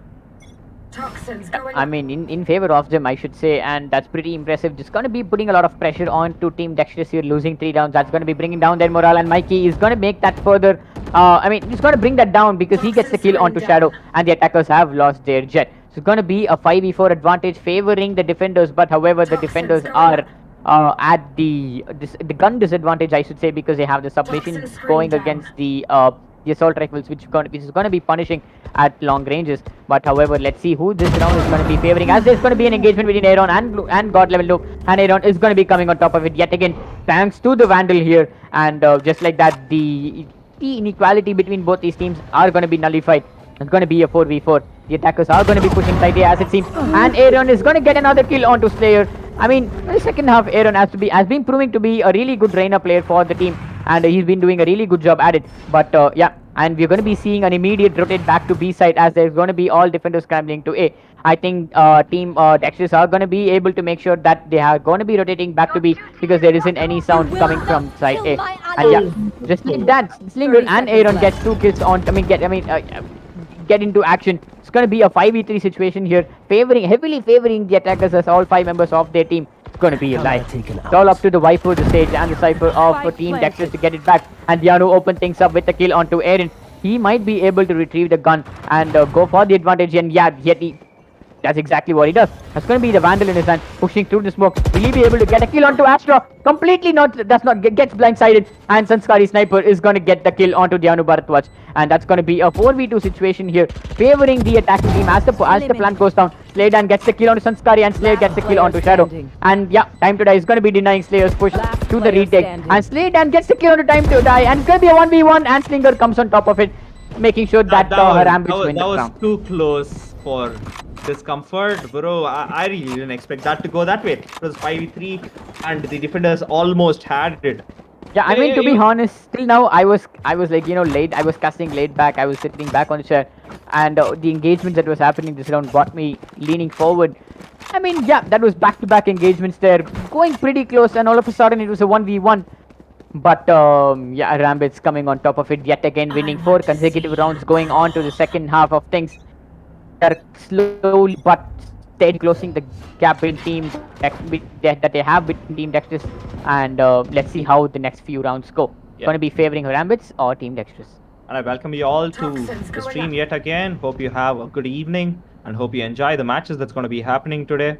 I mean, in favor of them, I should say, and that's pretty impressive. Just going to be putting a lot of pressure on to Team Dexterous here, losing 3 rounds. That's going to be bringing down their morale, and Mikey is going to make that further. I mean, he's going to bring that down because he gets the kill onto Shadow, and the attackers have lost their jet. So it's going to be a 5v4 advantage favoring the defenders, but however, the defenders are at the gun disadvantage, I should say, because they have the submission going against the assault rifles, which is going to be punishing at long ranges. But however, let's see who this round is going to be favoring, as there's going to be an engagement between Aaron and God Level Noob, and Aaron is going to be coming on top of it yet again, thanks to the Vandal here, and just like that, the inequality between both these teams are going to be nullified. It's going to be a 4v4. The attackers are going to be pushing slightly, as it seems, and Aaron is going to get another kill onto Slayer. I mean, in the second half, Aaron has been proving to be a really good Reina player for the team, and he's been doing a really good job at it. But yeah, and we're going to be seeing an immediate rotate back to B side, as there's going to be all defenders scrambling to A. I think Team Dexterous are going to be able to make sure that they are going to be rotating back to B, because there isn't any sound coming from side A. And yeah, just like that, Slinger and Aaron gets 2 kills on. Get into action. It's going to be a 5v3 situation here, heavily favoring the attackers, as all 5 members of their team is going to be alive. It's all up to the Viper, the Sage, and the Cypher of Team Dexterous to get it back. And Diano open things up with the kill onto Aaron. He might be able to retrieve the gun and go for the advantage. And yeah, that's exactly what he does. That's going to be the Vandal in his hand, pushing through the smoke. Will he be able to get a kill onto Astra? Completely not. Gets blindsided. And Sanskari Sniper is going to get the kill onto Dianu Bharatwaj. And that's going to be a 4v2 situation here, favoring the attacking team as the plant goes down. Slaydan gets the kill onto Sanskari, and Slayer gets the kill onto Shadow. And yeah, Time to Die is going to be denying Slayer's push to the retake. And Slaydan gets the kill onto Time to Die, and it's going to be a 1v1, and Slinger comes on top of it, making sure that Harambits win the round. That was too close for discomfort, bro. I really didn't expect that to go that way. It was 5v3, and the defenders almost had it. Yeah, I mean, to be honest, till now I was like, laid. I was casting laid back. I was sitting back on the chair, and the engagement that was happening this round got me leaning forward. I mean, yeah, that was back-to-back engagements there, going pretty close, and all of a sudden it was a 1v1. But yeah, Rambits coming on top of it yet again, winning 4 consecutive rounds, going on to the second half of things. They're slowly but steady closing the gap in teams that they have between Team Dexterous, and let's see how the next few rounds go. Yeah. Going to be favoring Rambits or Team Dexterous. And I welcome you all to the stream yet again. Hope you have a good evening, and hope you enjoy the matches that's going to be happening today.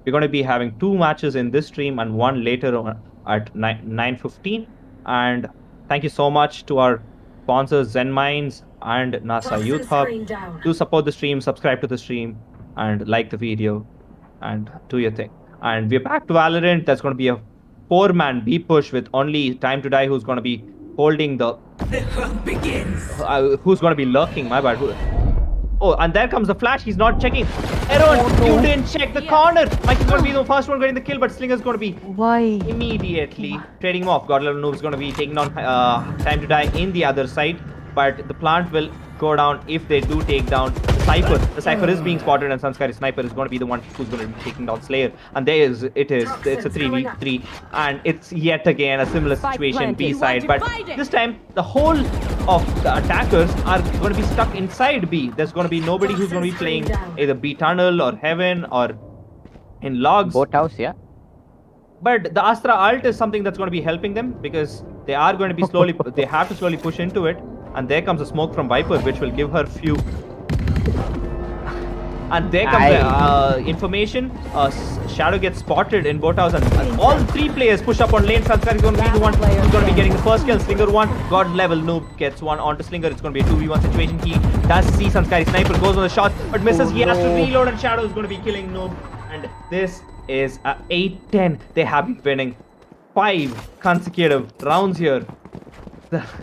We're going to be having 2 matches in this stream and 1 later on at 9:15. And thank you so much to our sponsors Zenminds and Nassa Uth Hub. Do support the stream, subscribe to the stream, and like the video, and do your thing. And we're back to Valorant. That's going to be a 4-man B push with only Time to Die, who's going to be holding the hunt begins. Who's going to be lurking? My bad. Oh, and there comes the flash. He's not checking. Aaron, you didn't check the corner. Mike is going to be the first one getting the kill, but Slinger's going to be immediately trading him off. God Level Noob is going to be taking on Time to Die in the other side, but the plant will go down if they do take down the Cypher. The Cypher is being spotted, and Sanskari Sniper is going to be the one who's going to be taking down Slayer. And it's a 3v3, and it's yet again a similar situation B side, but this time the whole of the attackers are going to be stuck inside B. There's going to be nobody who's going to be playing either B tunnel or heaven or in logs. Boathouse, yeah. But the Astra ult is something that's going to be helping them, because they are going to be slowly, they have to slowly push into it. And there comes a smoke from Viper, which will give her few. And there comes the information. Shadow gets spotted in Boathouse, and all 3 players push up on lane. Sanskar is going to be the one who's going to be getting the first kill. Slinger 1, God Level Noob gets 1 onto Slinger. It's going to be a 2v1 situation. He does see Sanskari Sniper, goes on the shot, but misses. He has to reload, and Shadow is going to be killing Noob. And this is a 8-10. They have been winning 5 consecutive rounds here.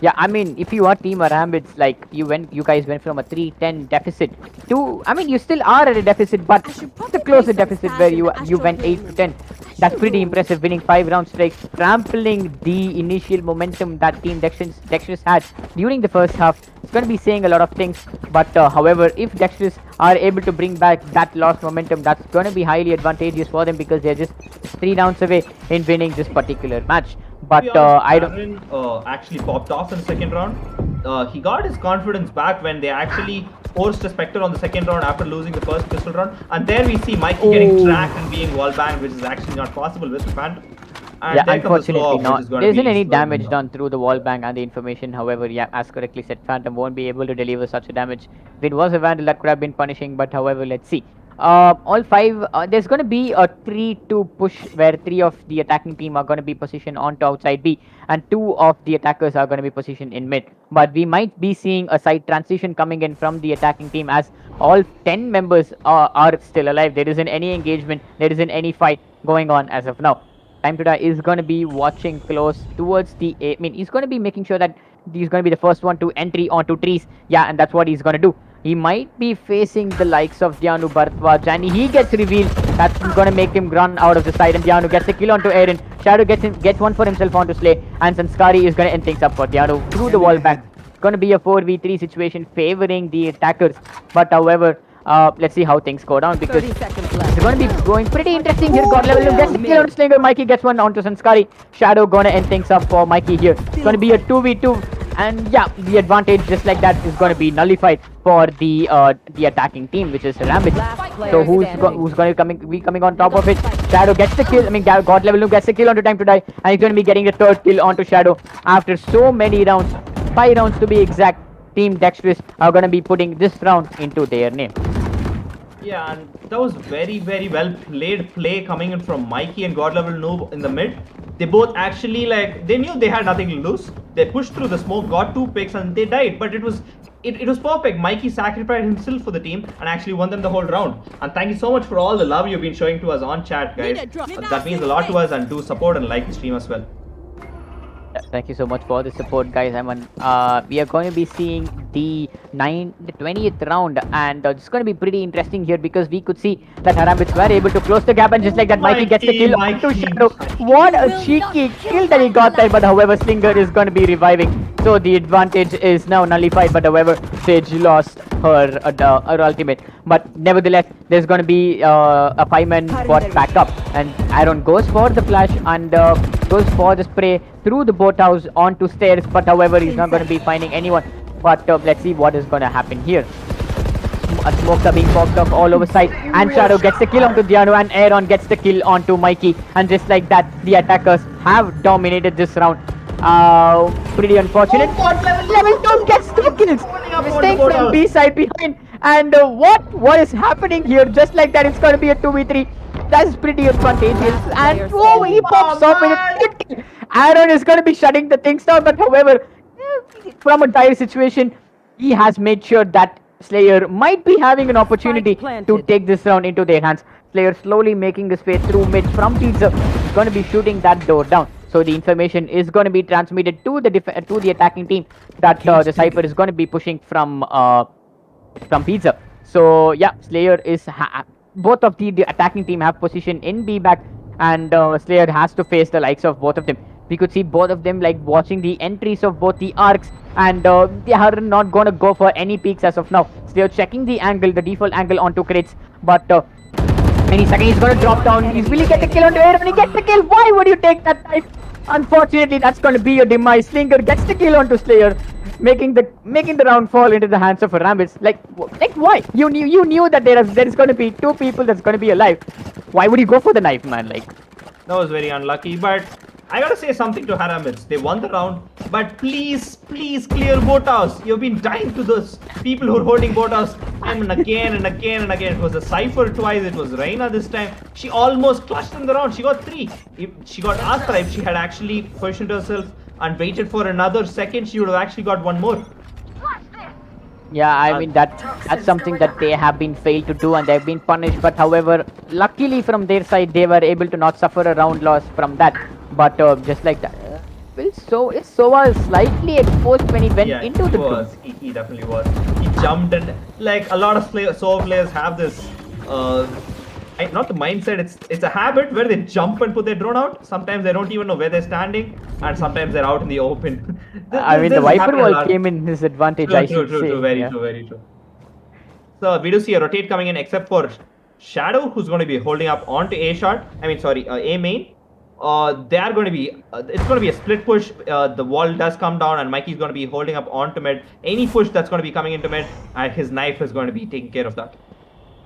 Yeah, I mean, if you are Team Arambits, like you guys went from a 3-10 deficit to, I mean, you still are at a deficit, but it's a closer deficit where you went 8-10. That's pretty impressive, winning 5 rounds straight, trampling the initial momentum that Team Dexterous had during the first half. It's going to be saying a lot of things, but however, if Dexterous are able to bring back that lost momentum, that's going to be highly advantageous for them because they're just 3 rounds away in winning this particular match. But I don't. Aaron actually popped off in the second round. He got his confidence back when they actually forced a Spectre on the second round after losing the first pistol round. And there we see Mikey getting tracked and being wall banged, which is actually not possible with the Phantom. And Yeah, there comes the slow unfortunately off, not. which is going There to be isn't any slowing damage down. done through the wall bang and the information. However, yeah, as correctly said, Phantom won't be able to deliver such a damage. If it was a Vandal, that could have been punishing. But however, let's see. All 5. There's going to be a 3-2 push where 3 of the attacking team are going to be positioned onto outside B, and 2 of the attackers are going to be positioned in mid. But we might be seeing a side transition coming in from the attacking team as all 10 members are still alive. There isn't any engagement. There isn't any fight going on as of now. Time to Die is going to be watching close towards the A. I mean, he's going to be making sure that he's going to be the first one to entry onto trees. Yeah, and that's what he's going to do. He might be facing the likes of Dianu Bharadwaj, and he gets revealed. That's going to make him run out of the side, and Dianu gets a kill onto Aaron. Shadow gets one for himself onto Slay, and Sanskari is going to end things up for Dianu through the wall back. It's going to be a 4v3 situation favoring the attackers. But however, let's see how things go down because 30 seconds left. it's going to be going pretty interesting here. God level gets the kill on Slinger. Mikey gets one onto Sanskari. Shadow going to end things up for Mikey here. It's going to be a 2v2. And yeah, the advantage just like that is going to be nullified for the attacking team, which is Rambit. So who's going to be coming on top of it? Shadow gets the kill. I mean, God level gets the kill onto Time to Die, and he's going to be getting the 3rd kill onto Shadow after so many rounds, 5 rounds to be exact. Team Dexterous are going to be putting this round into their name. Yeah, and that was very, very well played play coming in from Mikey and God Level Noob in the mid. They both actually they knew they had nothing to lose. They pushed through the smoke, got 2 picks, and they died. But it was perfect. Mikey sacrificed himself for the team and actually won them the whole round. And thank you so much for all the love you've been showing to us on chat, guys. That means a lot to us, and do support and like the stream as well. Thank you so much for the support, guys. We are going to be seeing the 20th round, and it's going to be pretty interesting here because we could see that Harambits were able to close the gap, and just like that, Mikey gets the kill onto Shadow. What a cheeky kill that he got there, but however, Slinger is going to be reviving. So the advantage is now nullified, but however, Sage lost her ultimate. But nevertheless, there's going to be a 5-man bot backup, and Aaron goes for the flash and goes for the spray through the boathouse onto stairs, but however, he's not going to be finding anyone. But let's see what is going to happen here. Smokes are being popped off all over side, and Shadow gets the kill onto Dianu, and Aaron gets the kill onto Mikey, and just like that, the attackers have dominated this round. Pretty unfortunate. Level 2 gets 2 kills. Mistake from B side behind, and what is happening here? Just like that, it's going to be a 2v3. That's pretty advantageous, and he pops off with a 3rd kill. Aaron is going to be shutting the things down, but however, from a dire situation, he has made sure that Slayer might be having an opportunity to take this round into their hands. Slayer slowly making his way through mid from Pizza. He's going to be shooting that door down. So the information is going to be transmitted to the attacking team that the Cypher is going to be pushing from Pizza. So yeah, Slayer is both of the attacking team have position in B back, and Slayer has to face the likes of both of them. We could see both of them like watching the entries of both the arcs, and they are not going to go for any peaks as of now. Slayer checking the angle, the default angle onto crates, but any second he's going to drop down. He's really get the kill onto Aaron. He gets the kill. Why would you take that knife? Unfortunately, that's going to be a demise. Slinger gets the kill onto Slayer, making the round fall into the hands of a Rambits. Like why? You knew that there is going to be 2 people that's going to be alive. Why would you go for the knife, man? Like, that was very unlucky, but I gotta say something to Harambits. They won the round, but please clear boathouse. You've been dying to those people who are holding boathouse time and again and again and again. It was a Cypher twice, it was Reina this time. She almost clutched in the round. She got 3. If she got Astra, if she had actually positioned herself and waited for another second, she would have actually got 1 more. yeah, I mean that's something that they have been failed to do, and they've been punished. But however, luckily from their side, they were able to not suffer a round loss from that. But just like that, Is Sova slightly exposed when he went Yeah, into he the was. He definitely was. He jumped and like a lot of solo players have this, not the mindset. It's a habit where they jump and put their drone out. Sometimes they don't even know where they're standing, and sometimes they're out in the open. I mean, This the has Viper happened a wall lot. came in his advantage, True, I true, should true, say. true. Very Yeah. true, very true. So we do see a rotate coming in, except for Shadow, who's going to be holding up onto A shot. I mean, sorry, A main. They are going to be. It's going to be a split push. The wall does come down, and Mikey's going to be holding up onto mid. Any push that's going to be coming into mid, and his knife is going to be taking care of that.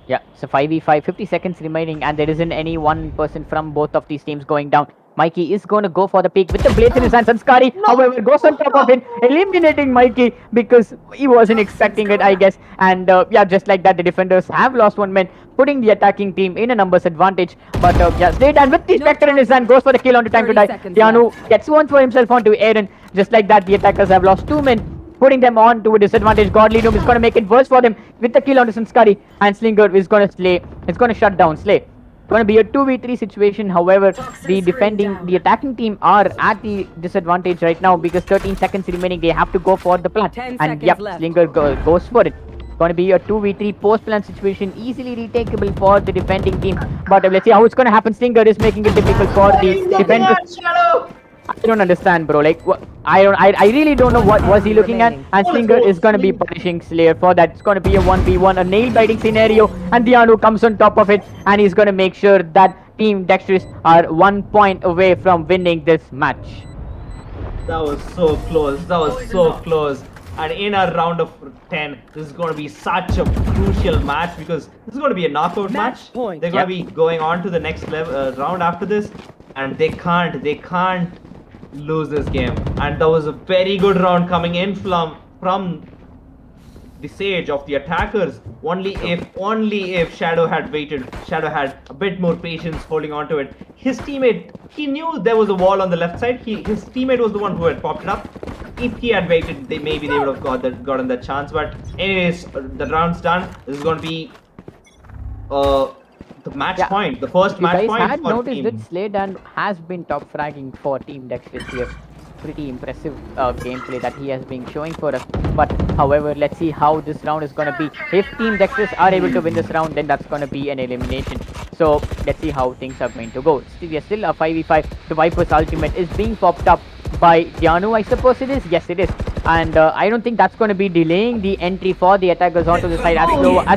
Yeah, so 5v5, 50 seconds remaining, and there isn't any one person from both of these teams going down. Mikey is going to go for the peak with the blades in his hands, and Scary, however, goes on top of it, eliminating Mikey because he wasn't expecting it, I guess. And yeah, just like that, the defenders have lost one man, putting the attacking team in a numbers advantage. But yeah, Slade, and with the Spectre in his hand, goes for the kill onto Time to 30 Die. seconds Tianu gets one for himself onto Aaron. Just like that, the attackers have lost two men, putting them on to a disadvantage. Godly Doom is going to make it worse for them with the kill on Scary, and Slinger is going to slay. It's going to shut down Slay. Going to be a 2v3 situation. However, the attacking team are at the disadvantage right now because 13 seconds remaining. They have to go for the plan. 10 And seconds yep, left. Slinger goes for it. Going to be a 2v3 post-plan situation, easily retakeable for the defending team. But let's see how it's going to happen. Slinger is making it difficult for the defenders. Shadow! I don't understand, bro. Like, I really don't know what was he looking at. And Slinger is going to be punishing Slayer for that. It's going to be a 1v1, a nail-biting scenario. And Dianu comes on top of it, and he's going to make sure that Team Dexterous are 1 point away from winning this match. That was so close. That was so close. And in a round of 10, this is going to be such a crucial match because this is going to be a knockout match. point. They're going to be going on to the next level round after this, and they can't lose this game. And that was a very good round coming in from the Sage of the attackers. Only if Shadow had waited, Shadow had a bit more patience holding on to it. His teammate, he knew there was a wall on the left side. His teammate was the one who had popped it up. If he had waited, maybe they would have gotten that chance. But anyways, the round's done. This is going to be the match point, the first match point. You guys had for noticed team. that Slade has been top fragging for Team Dexterous here. Pretty impressive gameplay that he has been showing for us. But however, let's see how this round is going to be. If Team Dexterous are able to win this round, then that's going to be an elimination. So let's see how things are going to go. We are still a 5v5. The Viper's ultimate is being popped up by Dianu, I suppose it is. Yes, it is. And I don't think that's going to be delaying the entry for the attackers onto the side. As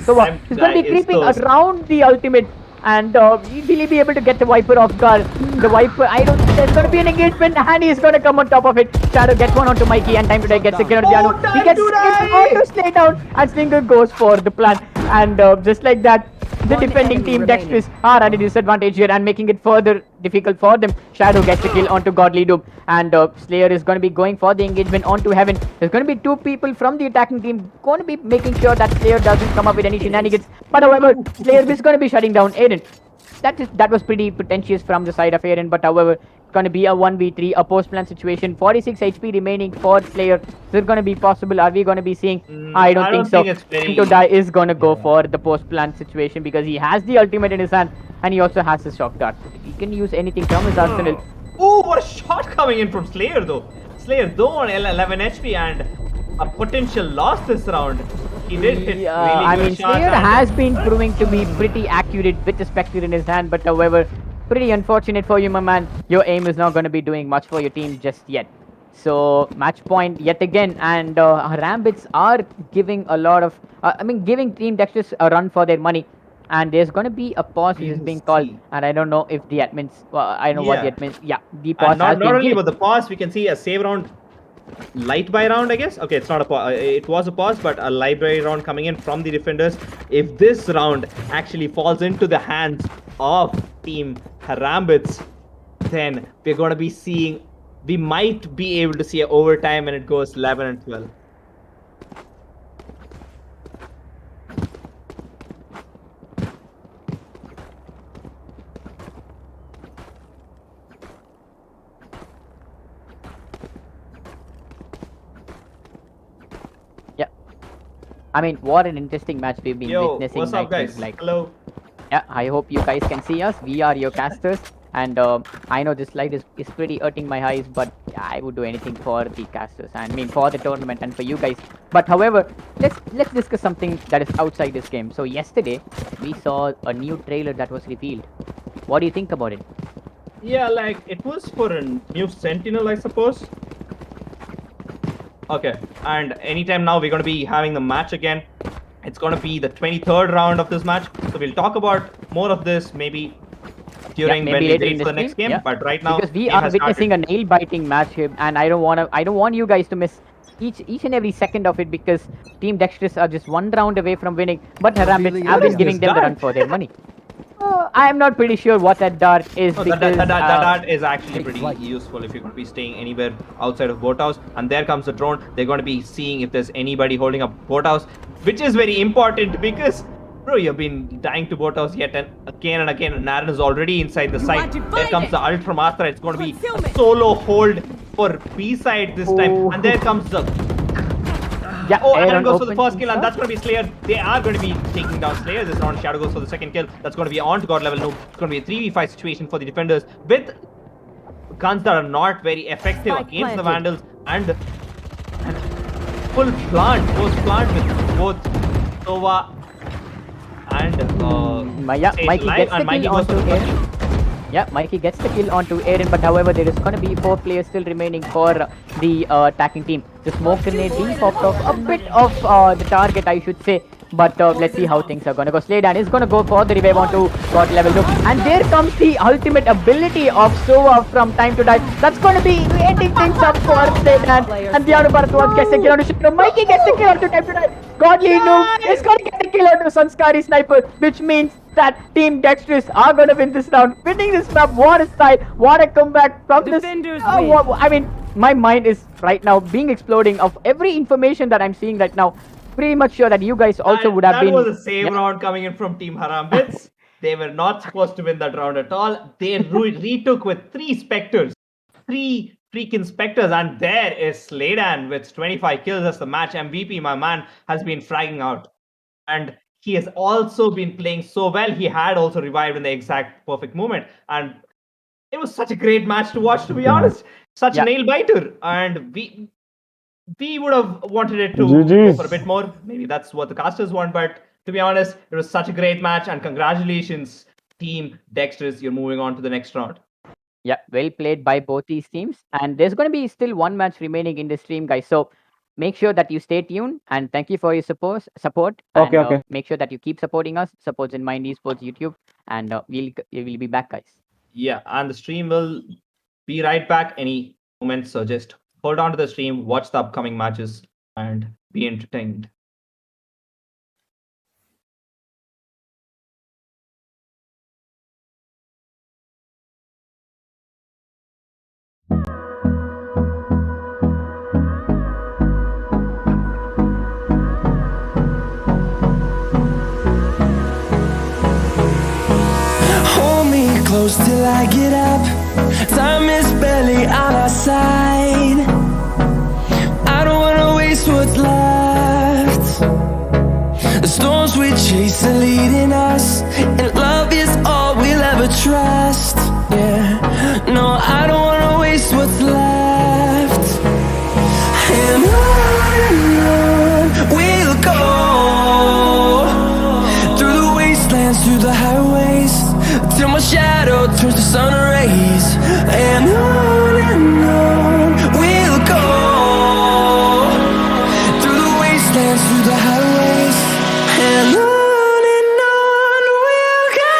Sova is going to be creeping around the ultimate. And will he be able to get the Viper off guard? The Viper, I don't think there's going to be an engagement, and he's going to come on top of it. Shadow gets one onto Mikey, and Time to Die gets a kill on Dianu. He gets onto Slay down, and Slinger goes for the plan. And just like that, the defending team Dexterous are at a disadvantage here and making it further difficult for them. Shadow gets the kill onto Godly Doom, and Slayer is going to be going for the engagement onto Heaven. There's going to be two people from the attacking team going to be making sure that Slayer doesn't come up with any shenanigans. But however, Slayer is going to be shutting down Aiden. That was pretty pretentious from the side of Aiden, but however, it's going to be a 1v3, a post-plan situation. 46 HP remaining for Slayer. Is it going to be possible? Are we going to be seeing? I don't think so. Time to Die is going to go for the post-plan situation because he has the ultimate in his hand, and he also has his shock dart. He can use anything from his arsenal. Oh, what a shot coming in from Slayer though. Slayer though on 11 HP and a potential loss this round. He did hit really I good mean, shots Slayer and- has been proving to be pretty accurate with the Spectre in his hand, but however, pretty unfortunate for you, my man. Your aim is not going to be doing much for your team just yet. So, match point yet again, and Rambits are giving a lot of, giving Team Dexterous a run for their money. And there's going to be a pause which is being called, and I don't know if the admins, I don't know what the admins, the pause And has not been only given. about the pause, we can see a save round, light buy round, I guess. Okay, it's not a pause. It was a pause, but a library round coming in from the defenders. If this round actually falls into the hands of Team Harambits, then we're going to be seeing, we might be able to see an overtime when it goes 11 and 12. I mean, what an interesting match we've been Yo, witnessing. what's up, like, guys? like, Hello. yeah, I hope you guys can see us. We are your casters. And I know this light is pretty hurting my eyes, but yeah, I would do anything for the casters and I mean for the tournament and for you guys. But however, let's discuss something that is outside this game. So yesterday we saw a new trailer that was revealed. What do you think about it? Yeah, like it was for a new Sentinel, I suppose. Okay, and anytime now we're going to be having the match again. It's going to be the 23rd round of this match. So we'll talk about more of this maybe during when we wait for the next game. But right now, because we are witnessing a nail-biting match here, and I don't want you guys to miss each and every second of it because Team Dexterous are just one round away from winning. But Harambits have been giving them the run for their money. I am not pretty sure what that dart is. No, because that dart is actually pretty useful if you're going to be staying anywhere outside of boathouse. And there comes the drone. They're going to be seeing if there's anybody holding up boathouse, which is very important because, bro, you've been dying to boathouse yet and again. And Naren is already inside the site. There comes the ult from Astra. It's going to be a solo hold for B side this time. And there comes the Aaron goes for the first kill, and that's going to be Slayer. They are going to be taking down Slayer this round. Shadow goes for the second kill. That's going to be on to God level noob. It's going to be a 3v5 situation for the defenders with guns that are not very effective against the Vandals and full plant, post plant with both Sova and Mikey gets the kill onto Aaron. Yeah, Mikey gets the kill onto Aaron, but however, there is going to be 4 players still remaining for the attacking team. The smoke grenade being popped off a bit of the target, I should say. But let's see how things are going to go. Slaydan is going to go for the revive onto God level 2. And there comes the ultimate ability of Sova from time to time. That's going to be ending things up for Slaydan. And the Bharatwaj gets the kill onto Shadow. Mikey gets the kill onto time to time. Godly noob is going to get the kill onto Sanskari Sniper, which means that Team Dexterous are going to win this round. Winning this map, what a style, what a comeback from this. I mean, my mind is right now being exploding of every information that I'm seeing right now. Pretty much sure that you guys also would have been. That was the same round coming in from Team Harambits. They were not supposed to win that round at all. They retook with 3 Spectres. 3 freaking Spectres. And there is Slaydan with 25 kills as the match MVP. My man has been fragging out. And he has also been playing so well. He had also revived in the exact perfect moment. And it was such a great match to watch, to be honest. Such a nail biter. And we would have wanted it to go for a bit more. Maybe that's what the casters want. But to be honest, it was such a great match. And congratulations, Team Dexterous. You're moving on to the next round. Yeah, well played by both these teams. And there's going to be still 1 match remaining in the stream, guys. So make sure that you stay tuned. And thank you for your support. Okay. Make sure that you keep supporting us. Support Zenminds Esports YouTube. And we'll be back, guys. Yeah, and the stream will be right back any moment. So just hold on to the stream, watch the upcoming matches, and be entertained. Hold me close till I get up. Time is barely on our side. I don't wanna waste what's left. The storms we chase are leading us, and love is all we'll ever trust. Yeah, no, I don't wanna waste what's left. And on we'll go, through the wastelands, through the highways, till my shadow turns to sun rays. And on we'll go, through the wastelands, through the highways, and on we'll go.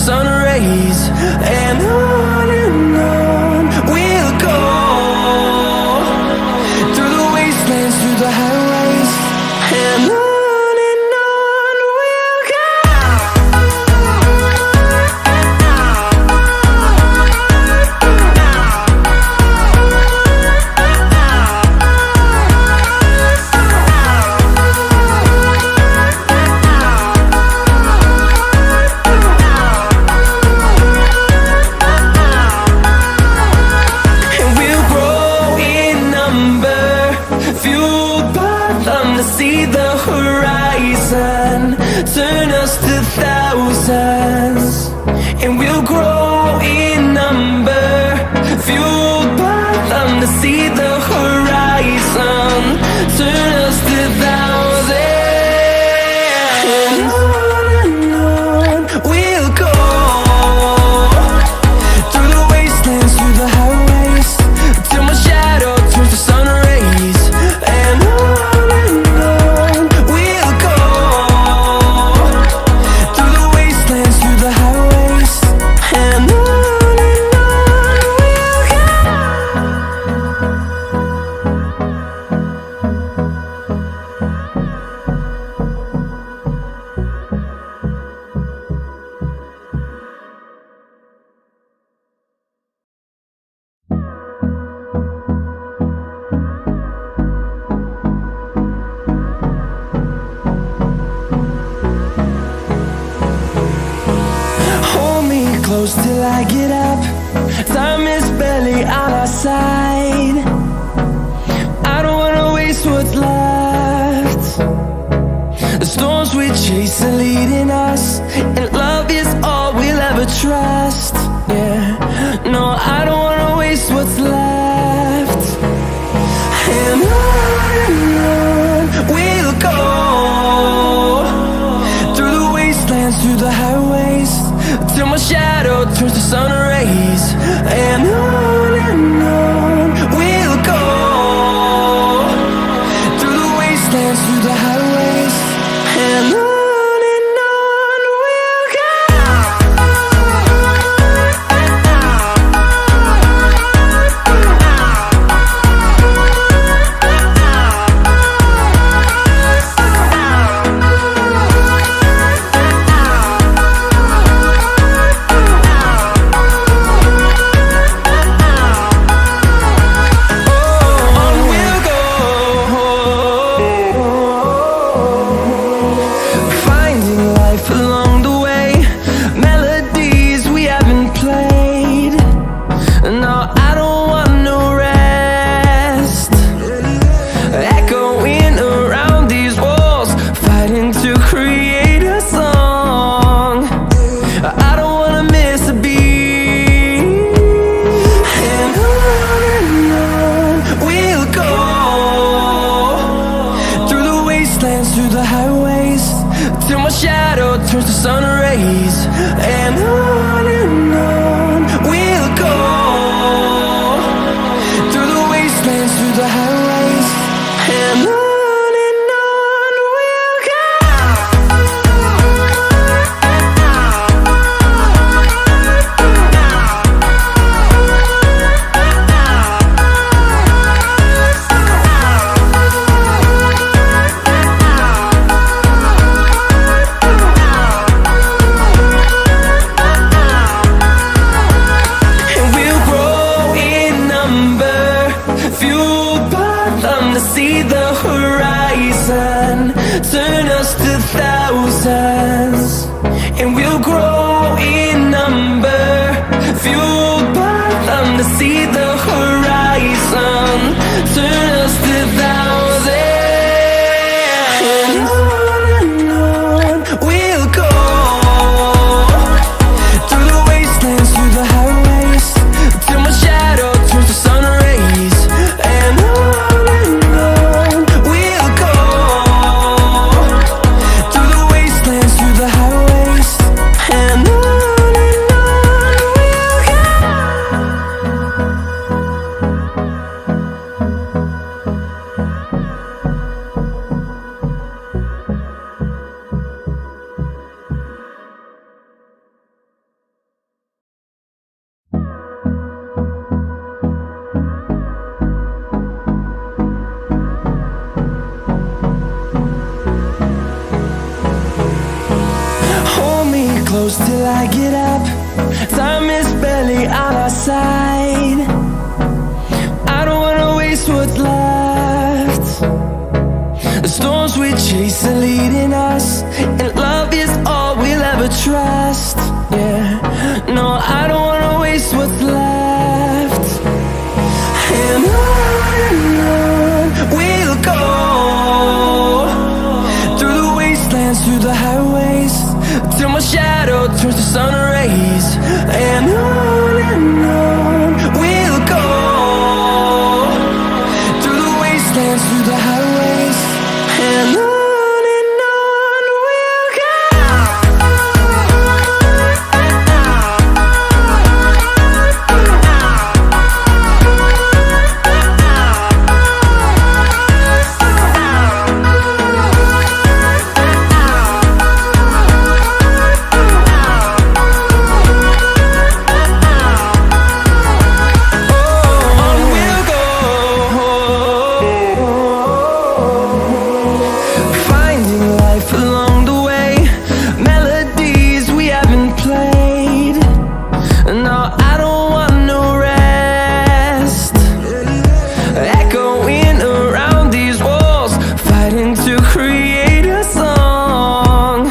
sun rays, and on we'll go, through the wastelands, through the highways, and on we'll go. See the horizon turn us to thousands, and we'll grow in number, fueled by them to see the horizon turn us to thousands, and on we'll go, through the wastelands, through the highways, till my shadow turns to sun rays, and on close till I get up. Time is barely on our side. I don't wanna waste what's left. The storms we chase are leading us, and love is all we'll ever trust. Yeah, no, I don't wanna waste what's left. And on we'll go, through the wastelands, through the highways, till my shadow turns to sun rays, and on we'll go, through the wastelands, through the highways, and on we'll go. close till I get up. Time is barely on our side. I don't wanna waste what's left. The storms we chase are leading us, and love is all we'll ever trust. Yeah, no, I don't wanna waste what's left. And on we'll go, through the wastelands, through the highways, till my shadow turns to sun rays. And on we'll go, through the wastelands, through the highways, and on we'll go. On we'll go, finding life along the way, melodies we haven't played. No, I don't want no rest, echoing around these walls, fighting to create a song.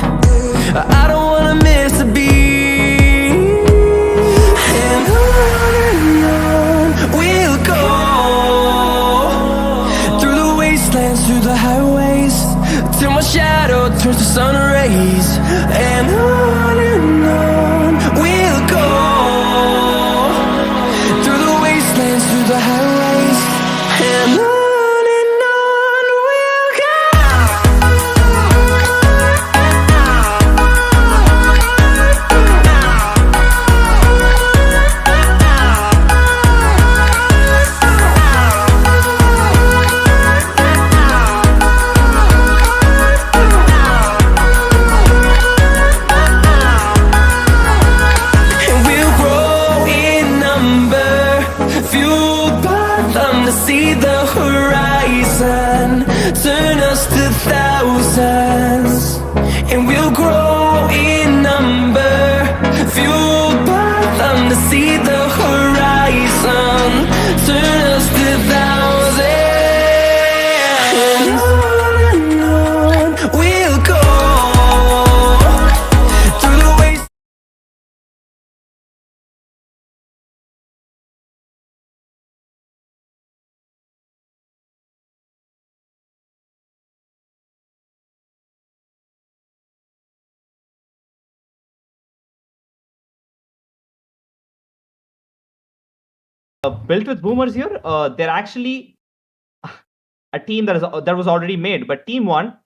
I don't wanna miss a beat. And on we'll go, through the wastelands, through the highways, till my shadow turns to sun rays. And on we'll go, through the wastelands, through the highways, and on we'll go. And we'll grow in number, fueled by them to see the horizon, turn us to thousands. And we'll grow in number, fueled by them to see the horizon, turn us to thousands. And on we'll go, through the waste. Built with boomers here, they're actually a team that was already made, but team one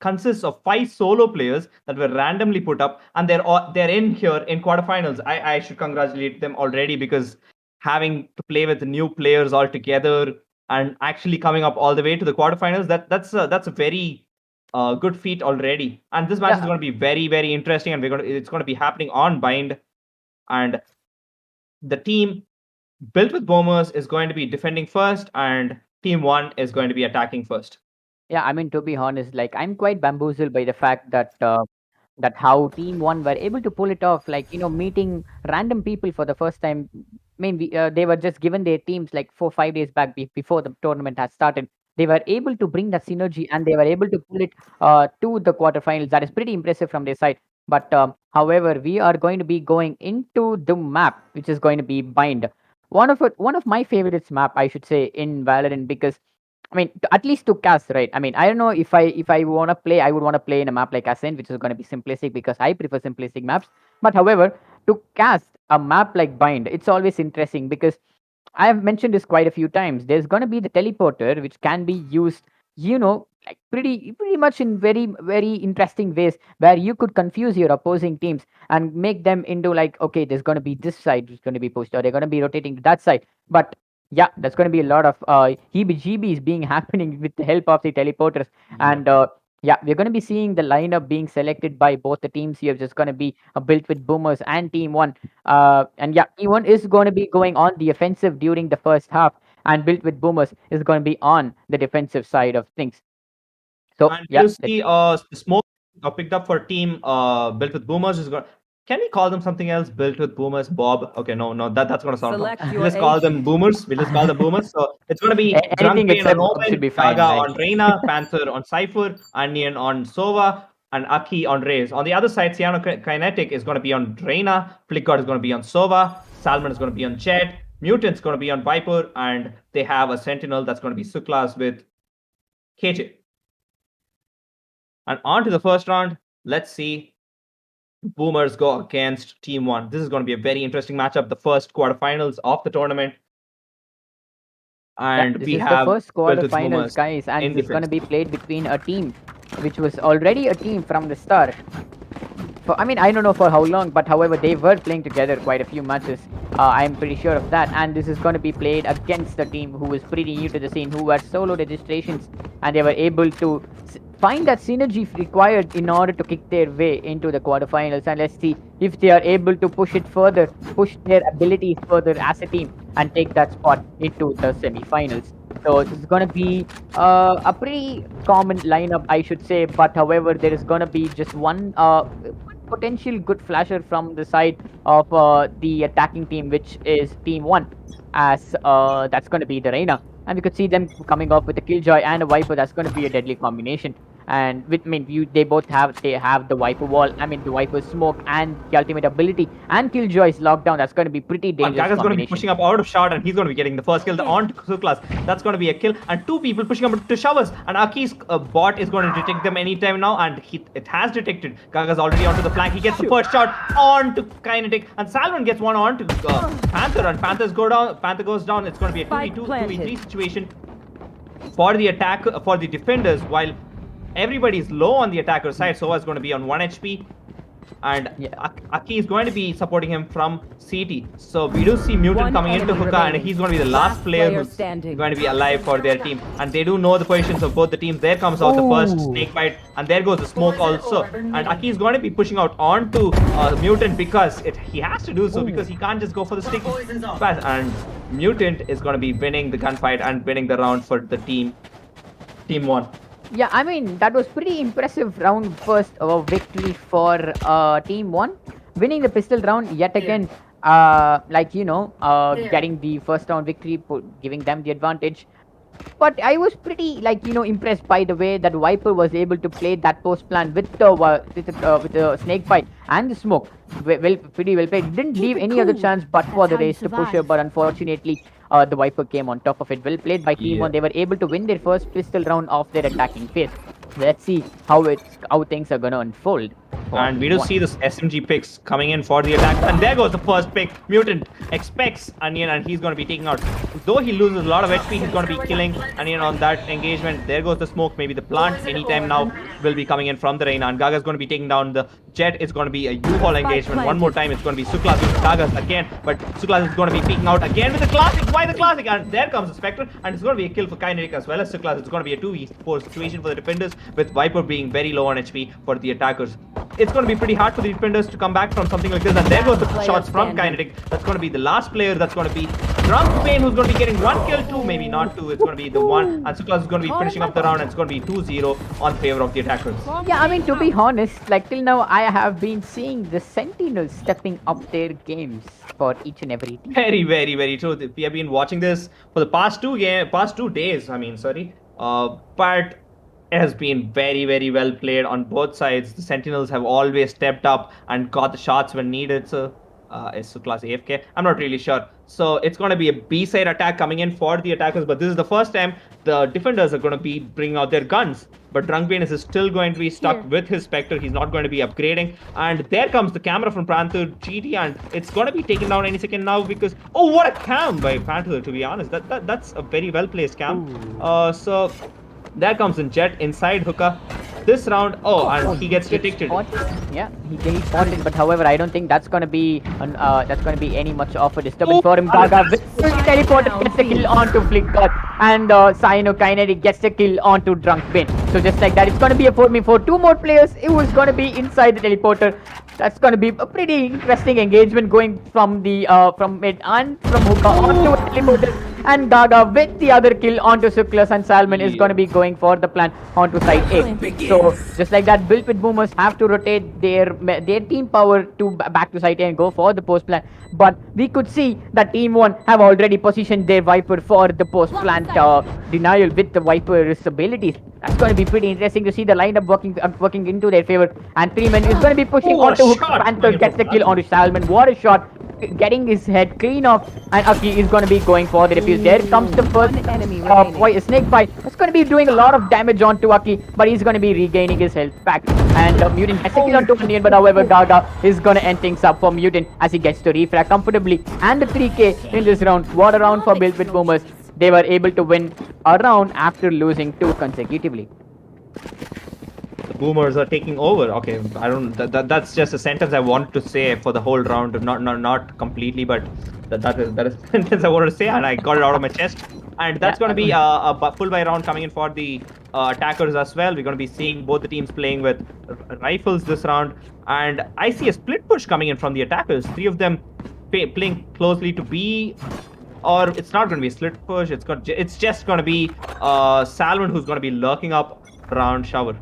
consists of 5 solo players that were randomly put up, and they're in here in quarterfinals. I should congratulate them already, because having to play with new players all together and actually coming up all the way to the quarterfinals, that's a very good feat already. And this match is going to be very, very interesting, and it's going to be happening on Bind. And the team built with bombers is going to be defending first, and team one is going to be attacking first. Yeah, I mean, to be honest, like I'm quite bamboozled by the fact that that how team one were able to pull it off, like meeting random people for the first time. I mean, they were just given their teams like 4 5 days back before the tournament has started. They were able to bring that synergy, and they were able to pull it to the quarterfinals. That is pretty impressive from their side. But however, we are going to be going into the map, which is going to be Bind. One of my favorites map, I should say, in Valorant, because I mean, at least to cast, right? I mean, I don't know if I want to play, I would want to play in a map like Ascent, which is going to be simplistic, because I prefer simplistic maps. But however, to cast a map like Bind, it's always interesting, because I have mentioned this quite a few times. There's going to be the teleporter, which can be used, like pretty much in very, very interesting ways, where you could confuse your opposing teams and make them into like, okay, there's going to be this side is going to be pushed, or they're going to be rotating to that side. But yeah, there's going to be a lot of heebie-jeebies being happening with the help of the teleporters. And yeah, we're going to be seeing the lineup being selected by both the teams here. Just going to be built with boomers and team one. And yeah, team one is going to be going on the offensive during the first half, and built with boomers is going to be on the defensive side of things. So And yeah, you see, smoke picked up for team built with boomers is going. can we call them something else? Built with boomers, Bob. Okay, no, that's gonna sound wrong. Select your Let's call age. them boomers. We'll just call them boomers. So it's gonna be Anything Drunk Pain on except Bob should Omen, be fine, Gaga right? on Reina, Panther on Cypher, Onion on Sova, and Aki on Raze. On the other side, Cyanokinetic is gonna be on Reina, Flickguard is gonna be on Sova, Salmon is gonna be on Jet, Mutant's gonna be on Viper, and they have a Sentinel that's gonna be Suklas with KJ. And on to the first round. Let's see Boomers go against Team 1. This is going to be a very interesting matchup, the first quarterfinals of the tournament. And This we is have the first Built with quarterfinals, Boomers guys, and in this is going to defense. be played between a team which was already a team from the start. I mean, I don't know for how long, but however, they were playing together quite a few matches. I'm pretty sure of that. And this is going to be played against a team who was pretty new to the scene, who had solo registrations, and they were able to find that synergy required in order to kick their way into the quarterfinals. And let's see if they are able to push it further, push their abilities further as a team, and take that spot into the semi-finals. So this is going to be a pretty common lineup, I should say. But however, there is going to be just one potential good flasher from the side of the attacking team, which is Team 1, as that's going to be the Reina. And we could see them coming off with a Killjoy and a Viper. That's going to be a deadly combination. And with they both have the Viper wall. I mean, the Viper smoke and the ultimate ability, and Killjoy's lockdown. That's going to be pretty dangerous. Gaga's going to be combination. pushing up out of shot, and he's going to be getting the first kill on Suklas. That's going to be a kill, and two people pushing up to showers. And Aki's bot is going to detect them anytime now, and it has detected. Gaga's already onto the flank. He gets the first shot on to Kinetic, and Salmon gets one on to Panther, and Panther goes down. It's going to be a 2v2, 2v3 situation for the attack, for the defenders, while everybody's low on the attacker side. Sova is going to be on 1 HP, and Aki is going to be supporting him from CT. So we do see Mutant coming into Hookah, and he's going to be the last player who's going to be alive for their team. And they do know the positions of both the teams. There comes out the first snake bite, and there goes the smoke also. And Aki is going to be pushing out onto Mutant because he has to do so, because he can't just go for the stick pass. And Mutant is going to be winning the gunfight and winning the round for the Team 1. Yeah, I mean, that was pretty impressive round first victory for Team 1. Winning the pistol round yet again, getting the first round victory, giving them the advantage. But I was pretty, impressed by the way that Viper was able to play that post plan with the snake fight and the smoke. Pretty well played. Didn't leave any other chance but for the race to push her, but unfortunately, the Viper came on top of it. Well played by Team 1. They were able to win their first pistol round of their attacking phase. Let's see how things are gonna unfold. And we do see this SMG picks coming in for the attack. And there goes the first pick. Mutant expects Onion, and he's going to be taking out. Though he loses a lot of HP, he's going to be killing Onion on that engagement. There goes the smoke. Maybe the plant anytime now will be coming in from the Reina. And Gaga's going to be taking down the Jet. It's going to be a U-Haul engagement. One more time, it's going to be Suklas with Gagas again. But Suklas is going to be peeking out again with the Classic. Why the Classic? And there comes the Spectre. And it's going to be a kill for Kinetic as well as Suklas. It's going to be a 2v4 situation for the defenders, with Viper being very low on HP for the attackers. It's going to be pretty hard for the defenders to come back from something like this. And there goes the shots from Kinetic. That's going to be the last player. That's going to be Drunk Pain, who's going to be getting one kill, two, maybe not two. It's going to be the one. And Suklas is going to be finishing up the round. And it's going to be 2-0 on favor of the attackers. Yeah, I mean, to be honest, till now, I have been seeing the Sentinels stepping up their games for each and every team. Very, very, very true. We have been watching this for the past 2 days. But it has been very, very well played on both sides. The Sentinels have always stepped up and got the shots when needed. So, is Suklas AFK? I'm not really sure. So, it's going to be a B-side attack coming in for the attackers. But this is the first time the defenders are going to be bringing out their guns. But Drunkbane is still going to be stuck with his Spectre. He's not going to be upgrading. And there comes the camera from Panther GT. And it's going to be taken down any second now because... Oh, what a cam by Panther, to be honest. That's a very well-placed cam. So... There comes in Jet inside Hookah. This round, and he gets detected. Yeah, he spotted, but however, I don't think that's gonna be any much of a disturbance for him. Gaga with teleporter gets the kill onto Flickguard, and Cyanokinetic gets the kill onto Drunk Pain. So just like that, it's gonna be a 4v4. 2 more players. It was gonna be inside the teleporter. That's gonna be a pretty interesting engagement going from the from mid and from Hookah onto a teleporter. and Gaga with the other kill onto Suklas, and Salmon is going to be going for the plant onto side A. So just like that, Built with Boomers have to rotate their team power to back to side A and go for the post plant. But we could see that Team 1 have already positioned their Viper for the post plant denial with the Viper's abilities. That's going to be pretty interesting to see the lineup working into their favor. And 3man is going to be pushing onto Hook. Panther gets the kill onto Salmon. What a shot! Getting his head clean off, and Aki is going to be going for the defuse. There comes the first snake bite. It's going to be doing a lot of damage onto Aki, but he's going to be regaining his health back. And Mutant gets a kill onto Onion, but however, Gaga is going to end things up for Mutant as he gets to refrag comfortably. And the 3K in this round. What a round for Built with Boomers. They were able to win a round after losing 2 consecutively. The Boomers are taking over. Okay, I don't. That's just a sentence I wanted to say for the whole round. Not completely, but that is a sentence I wanted to say, and I got it out of my chest. And that's going to be a full buy round coming in for the attackers as well. We're going to be seeing both the teams playing with rifles this round, and I see a split push coming in from the attackers. 3 of them playing closely to B. Or it's not going to be a split push. It's just going to be Salmon who's going to be lurking up around Shower.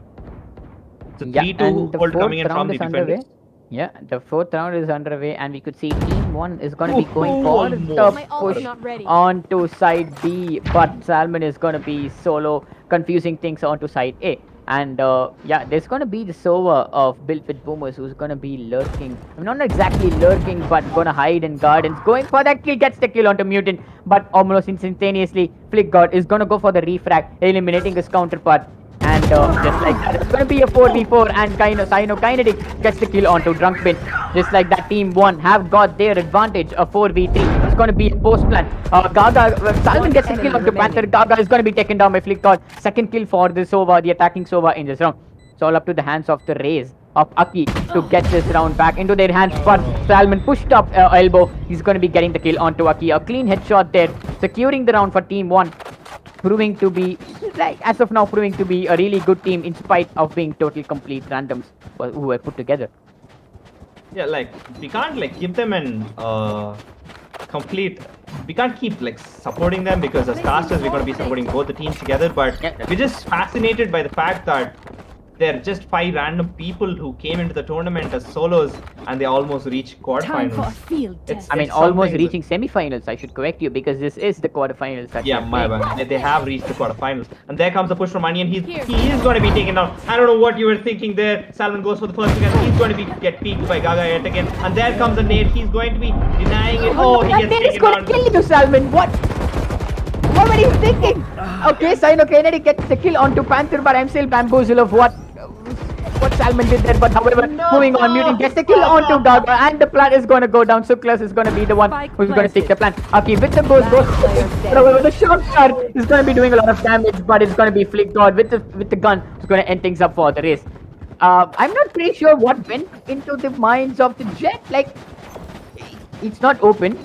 So 3-2 hold coming in from the defenders. Yeah, the 4th round is underway, and we could see Team 1 is going to be going for the push onto side B, but Salmon is going to be solo, confusing things onto side A. And yeah, there's going to be the Sova of Built with Boomers who's going to be lurking. I mean, not exactly lurking, but going to hide in gardens. Going for that kill, gets the kill onto Mutant, but almost instantaneously, Flick God is going to go for the refrag, eliminating his counterpart. And just like that, it's going to be a 4v4, and Kinetic gets the kill onto Drunkbin. Just like that, Team 1 have got their advantage, a 4v3. It's going to be a post plan. Salmon gets a kill onto Panther. Gaga is going to be taken down by Flick God. 2nd kill for the Sova, the attacking Sova in this round. It's all up to the hands of the Rays of Aki to get this round back into their hands, but Salmon pushed up elbow. He's going to be getting the kill onto Aki. A clean headshot there, securing the round for Team 1. Proving to be, as of now, proving to be a really good team in spite of being total complete randoms who were put together. Yeah, we can't give them an complete. We can't keep supporting them because as casters we're going to be supporting both the teams together. But we're just fascinated by the fact that they're just 5 random people who came into the tournament as solos, and they almost reached quarterfinals. I mean, almost reaching semi-finals. I should correct you because this is the quarterfinals. Yeah, my bad. They have reached the quarterfinals, and there comes the push from Onion. He is going to be taken down. I don't know what you were thinking there. Salmon goes for the first again. He's going to get peeked by Gaga yet again, and there comes the nade. He's going to be denying it. Oh, he gets taken down. He's going to kill you, Salmon. What were you thinking? Okay, Kinetic gets the kill onto Panther, but I'm still bamboozled of what Salmon did there. But however, moving on, Mutant gets the kill onto Gaga, and the plant is going to go down. Suklas is going to be the one who's going to take the plant. Aki with the goes. However, the shot is going to be doing a lot of damage, but it's going to be Flick God with the gun. It's going to end things up for the race. I'm not pretty sure what went into the minds of the Jet. It's not open,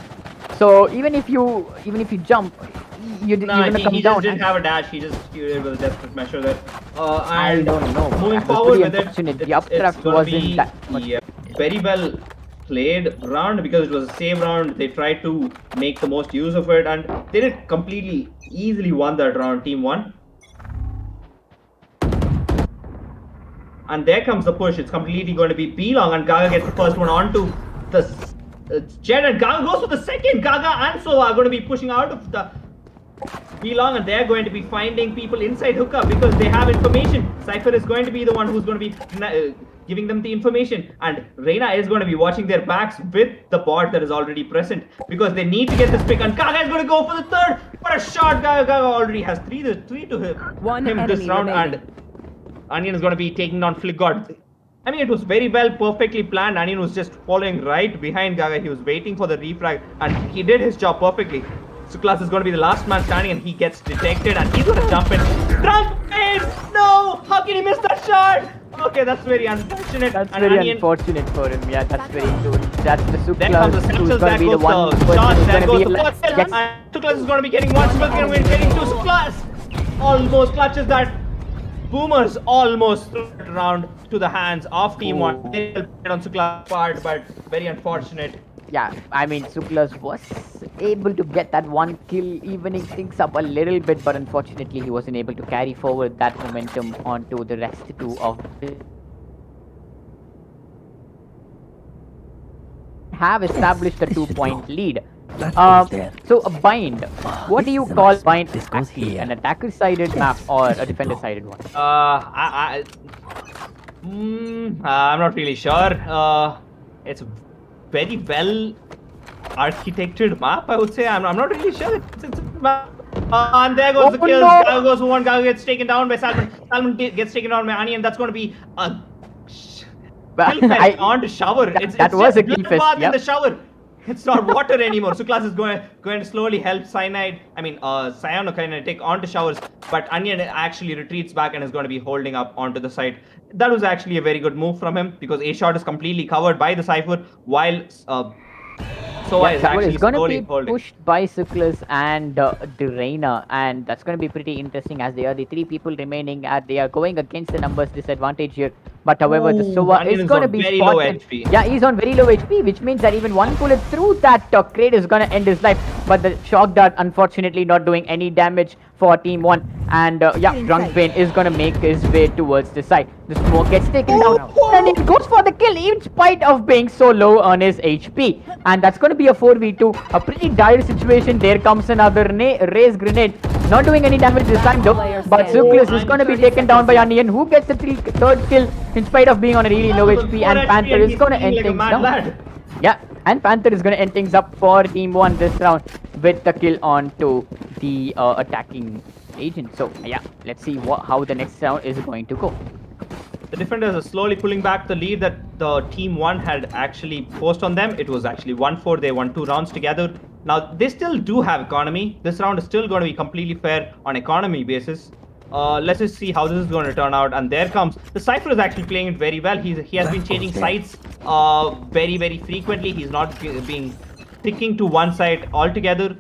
so even if you jump, you're gonna come down. He just didn't have a dash. He was desperate measure there. I don't know. Moving forward with it, the updraft wasn't that much. Very well played round because it was a same round. They tried to make the most use of it, and they did completely easily won that round. Team 1. And there comes the push. It's completely going to be B-Long, and Gaga gets the first one onto the Jet, and Gaga goes for the second. Gaga and Sova are going to be pushing out of the B-Long, and they're going to be finding people inside Hookah because they have information. Cypher is going to be the one who's going to be giving them the information, and Reina is going to be watching their backs with the bot that is already present because they need to get this pick, and Gaga is going to go for the 3rd. What a shot! Gaga already has 3 to him this round, and Onion is going to be taking down Flick God. I mean, it was very well, perfectly planned. Onion was just following right behind Gaga. He was waiting for the refrag, and he did his job perfectly. Suklas is going to be the last man standing, and he gets detected, and he's going to jump in. Drunkbin! No! How can he miss that shot? Okay, that's very unfortunate. That's very unfortunate for him. Yeah, that's very true. That's the Suklas who's going to be the one. Suklas is going to be getting one. Suklas is going to be getting 2. Suklas almost clutches that. Boomers almost threw it around to the hands of Team 1. They played on Suklas' part, but very unfortunate. yeah, I mean, Suklas was able to get that one kill, evening things up a little bit, but unfortunately he wasn't able to carry forward that momentum onto the rest two of the have established a 2-point lead. So a bind, what do you call bind exactly? An attacker-sided map or a defender-sided one? I'm not really sure. It's very well architected map, I would say. I'm not really sure. It's a map. And there goes the kills. No. Gaga goes for one. Gaga gets taken down by Salmon. Salmon gets taken down by Onion. That's going to be a kill fest on to shower. That was a kill fest. In the shower. It's not water anymore. Suklas is going to slowly help Cyanide. I mean, Cyanokinetic onto showers, but Onion actually retreats back and is going to be holding up onto the side. That was actually a very good move from him because A shot is completely covered by the Cypher while Soa is actually going to slowly be holding. pushed by Suklas and Duraina, and that's going to be pretty interesting as they are the three people remaining. They are going against the numbers disadvantage here. But however, the Soa is going to be very spotted. low HP. Yeah, he's on very low HP, which means that even one bullet through that crate is going to end his life. But the shock dart, unfortunately, not doing any damage for Team 1. And yeah, Drunk Pain is going to make his way towards the side. The smoke gets taken down, and it goes for the kill in spite of being so low on his HP. And that's going to be a 4v2, a pretty dire situation. There comes another raised grenade. Not doing any damage this time though, but Suklas is going to be taken down by Onion, who gets the third kill in spite of being on a really low HP, and Panther is going to end things down. Yeah, and Panther is going to end things up for Team 1 this round with the kill onto the attacking agent. So yeah, let's see how the next round is going to go. The defenders are slowly pulling back the lead that the Team 1 had actually posed on them. It was actually 1-4. They won 2 rounds together. Now, they still do have economy. This round is still going to be completely fair on economy basis. Let's just see how this is going to turn out. And there comes... The Cypher is actually playing it very well. He has been changing sides very, very frequently. He's not being sticking to one side altogether.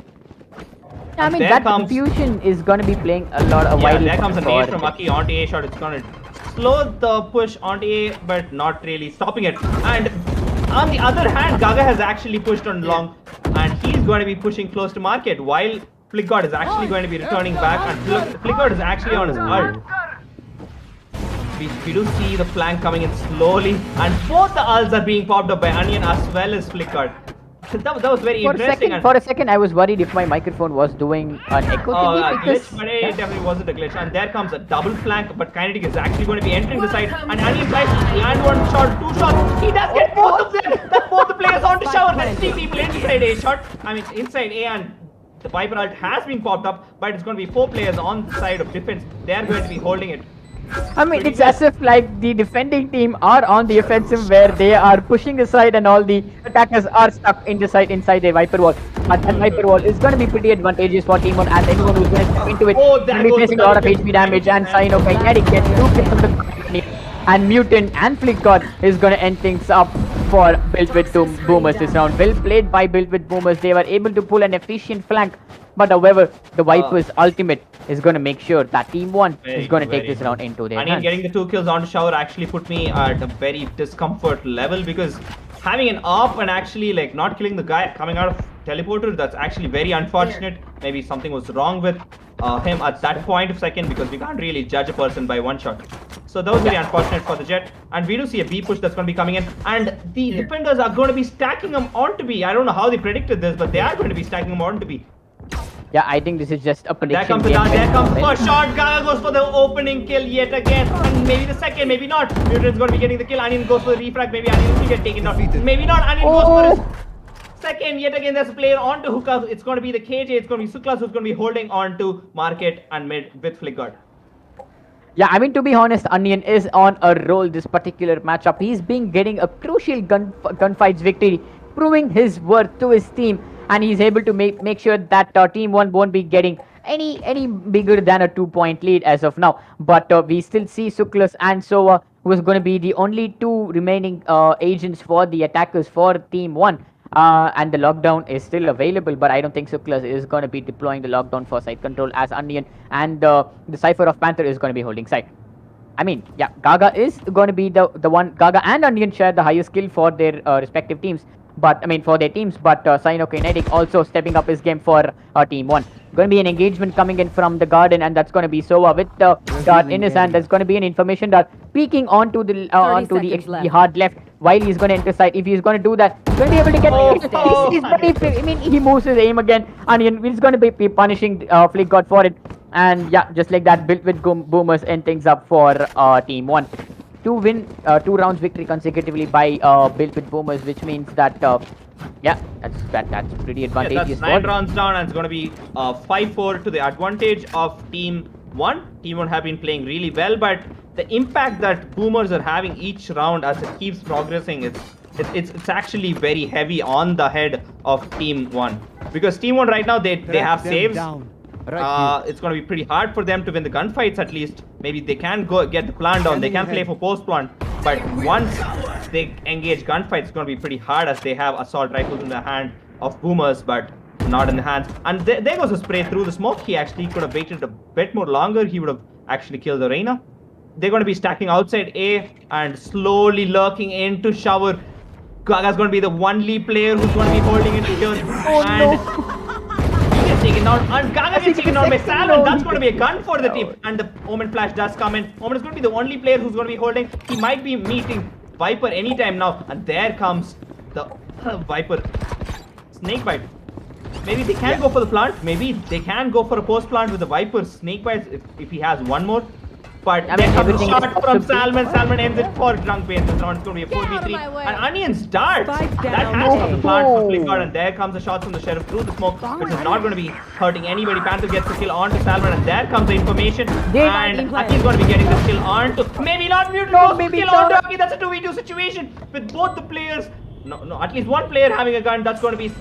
I mean, that confusion is going to be playing a lot of while. There comes a nade from Aki onto A shot. It's going to slow the push onto A, but not really stopping it. And on the other hand, Gaga has actually pushed on long, and he's going to be pushing close to market, while Flickgod is actually going to be returning back, and Flickgod is actually on his ult. We do see the flank coming in slowly, and both the ults are being popped up by Onion as well as Flickgod. That was very interesting. For a second, I was worried if my microphone was doing an echo thingy because... glitch, but it definitely wasn't a glitch. And there comes a double flank, but Kinetic is actually going to be entering the side. And Onion tries to land one shot, 2 shots. He does get both of them. Both the players on to shower. There's 3 people inside A shot. I mean, inside A, and the Viper ult has been popped up, but it's going to be 4 players on the side of defense. They are going to be holding it. I mean, it's as if like the defending team are on the offensive where they are pushing aside and all the attackers are stuck inside their Viper wall. But that Viper wall is going to be pretty advantageous for Team 1 as anyone who's going to step into it will be facing a lot of HP damage, and Cyanokinetic gets 2 kills from the and Mutant and Flickgod is going to end things up for Built with Boomers this round. Well played by Built with Boomers. They were able to pull an efficient flank, but however, the Viper's ultimate is going to make sure that Team 1 is going to take this round into their hands. Getting the 2 kills onto shower actually put me at a very discomfort level, because having an AWP and actually like not killing the guy coming out of teleporter, that's actually very unfortunate. Maybe something was wrong with him at that point of second, because we can't really judge a person by one shot. So that was very unfortunate for the Jet. And we do see a B push that's going to be coming in, and the defenders are going to be stacking them onto B. I don't know how they predicted this, but they are going to be stacking them onto B. Yeah, I think this is just a prediction. There comes first shot. Gaga goes for the opening kill yet again. And maybe the second, maybe not. Mutant's going to be getting the kill. Onion goes for the refrag. Maybe Onion will get taken down. Maybe not. Onion goes for his second. Yet again, there's a player onto hookah. It's going to be the KJ. It's going to be Suklas who's going to be holding on to market and mid with Flickgod. Yeah, I mean, to be honest, Onion is on a roll this particular matchup. He's been getting a crucial gunfights victory, proving his worth to his team. And he's able to make sure that Team 1 won't be getting any bigger than a 2-point lead as of now. But we still see Suklas and Soa, who is going to be the only 2 remaining agents for the attackers for Team 1. And the lockdown is still available, but I don't think Suklas is going to be deploying the lockdown for side control, as Onion and the Cypher of Panther is going to be holding side. I mean, yeah, Gaga is going to be the one. Gaga and Onion share the highest skill for their respective teams. but I mean for their teams. But Cyanokinetic also stepping up his game for Team 1. Going to be an engagement coming in from the garden, and that's going to be Sova with the dart in his hand. There's going to be an information dart peeking onto the hard left while he's going to enter side. If he's going to do that, he's going to be able to get. I mean, he moves his aim again, and he's going to be punishing Flick God for it. And yeah, just like that, built with boomers end things up for Team 1. Two rounds victory consecutively by built with boomers, which means that yeah, that's pretty advantageous. That's 9 rounds down, and it's going to be 5-4 to the advantage of Team 1. Team 1 have been playing really well, but the impact that boomers are having each round as it keeps progressing, it's actually very heavy on the head of Team 1, because Team 1 right now they have saves. It's going to be pretty hard for them to win the gunfights. At least maybe they can go get the plant down. They can play for post plant, but once they engage gunfights, it's going to be pretty hard as they have assault rifles in the hand of boomers, but not in the hands. And there goes a spray through the smoke. He actually could have waited a bit more longer. He would have actually killed the Reina. They're going to be stacking outside A and slowly lurking into shower. Gaga's going to be the only player who's going to be holding it here. Taken out, and Gaga gets taken out by Salmon. That's going to be a gun for the team. And the Omen flash does come in. Omen is going to be the only player who's going to be holding. He might be meeting Viper anytime now. And there comes the Viper snake bite. Maybe they can go for the plant. Maybe they can go for a post plant with the Viper snake bite if he has one more. But there comes a shot from Salmon. Salmon ends it for Drunk Pain. This round is going to be a 4v3. And Onion's dart. That has got the plant for Flickard. And there comes a shot from the Sheriff through the smoke, which is not going to be hurting anybody. Panther gets the kill onto Salmon. And there comes the information. And Aki's going to be getting the kill onto. Maybe not Mutant. No, maybe kill onto Aki. That's a 2v2 situation with both the players. No, at least one player having a gun. That's going to be.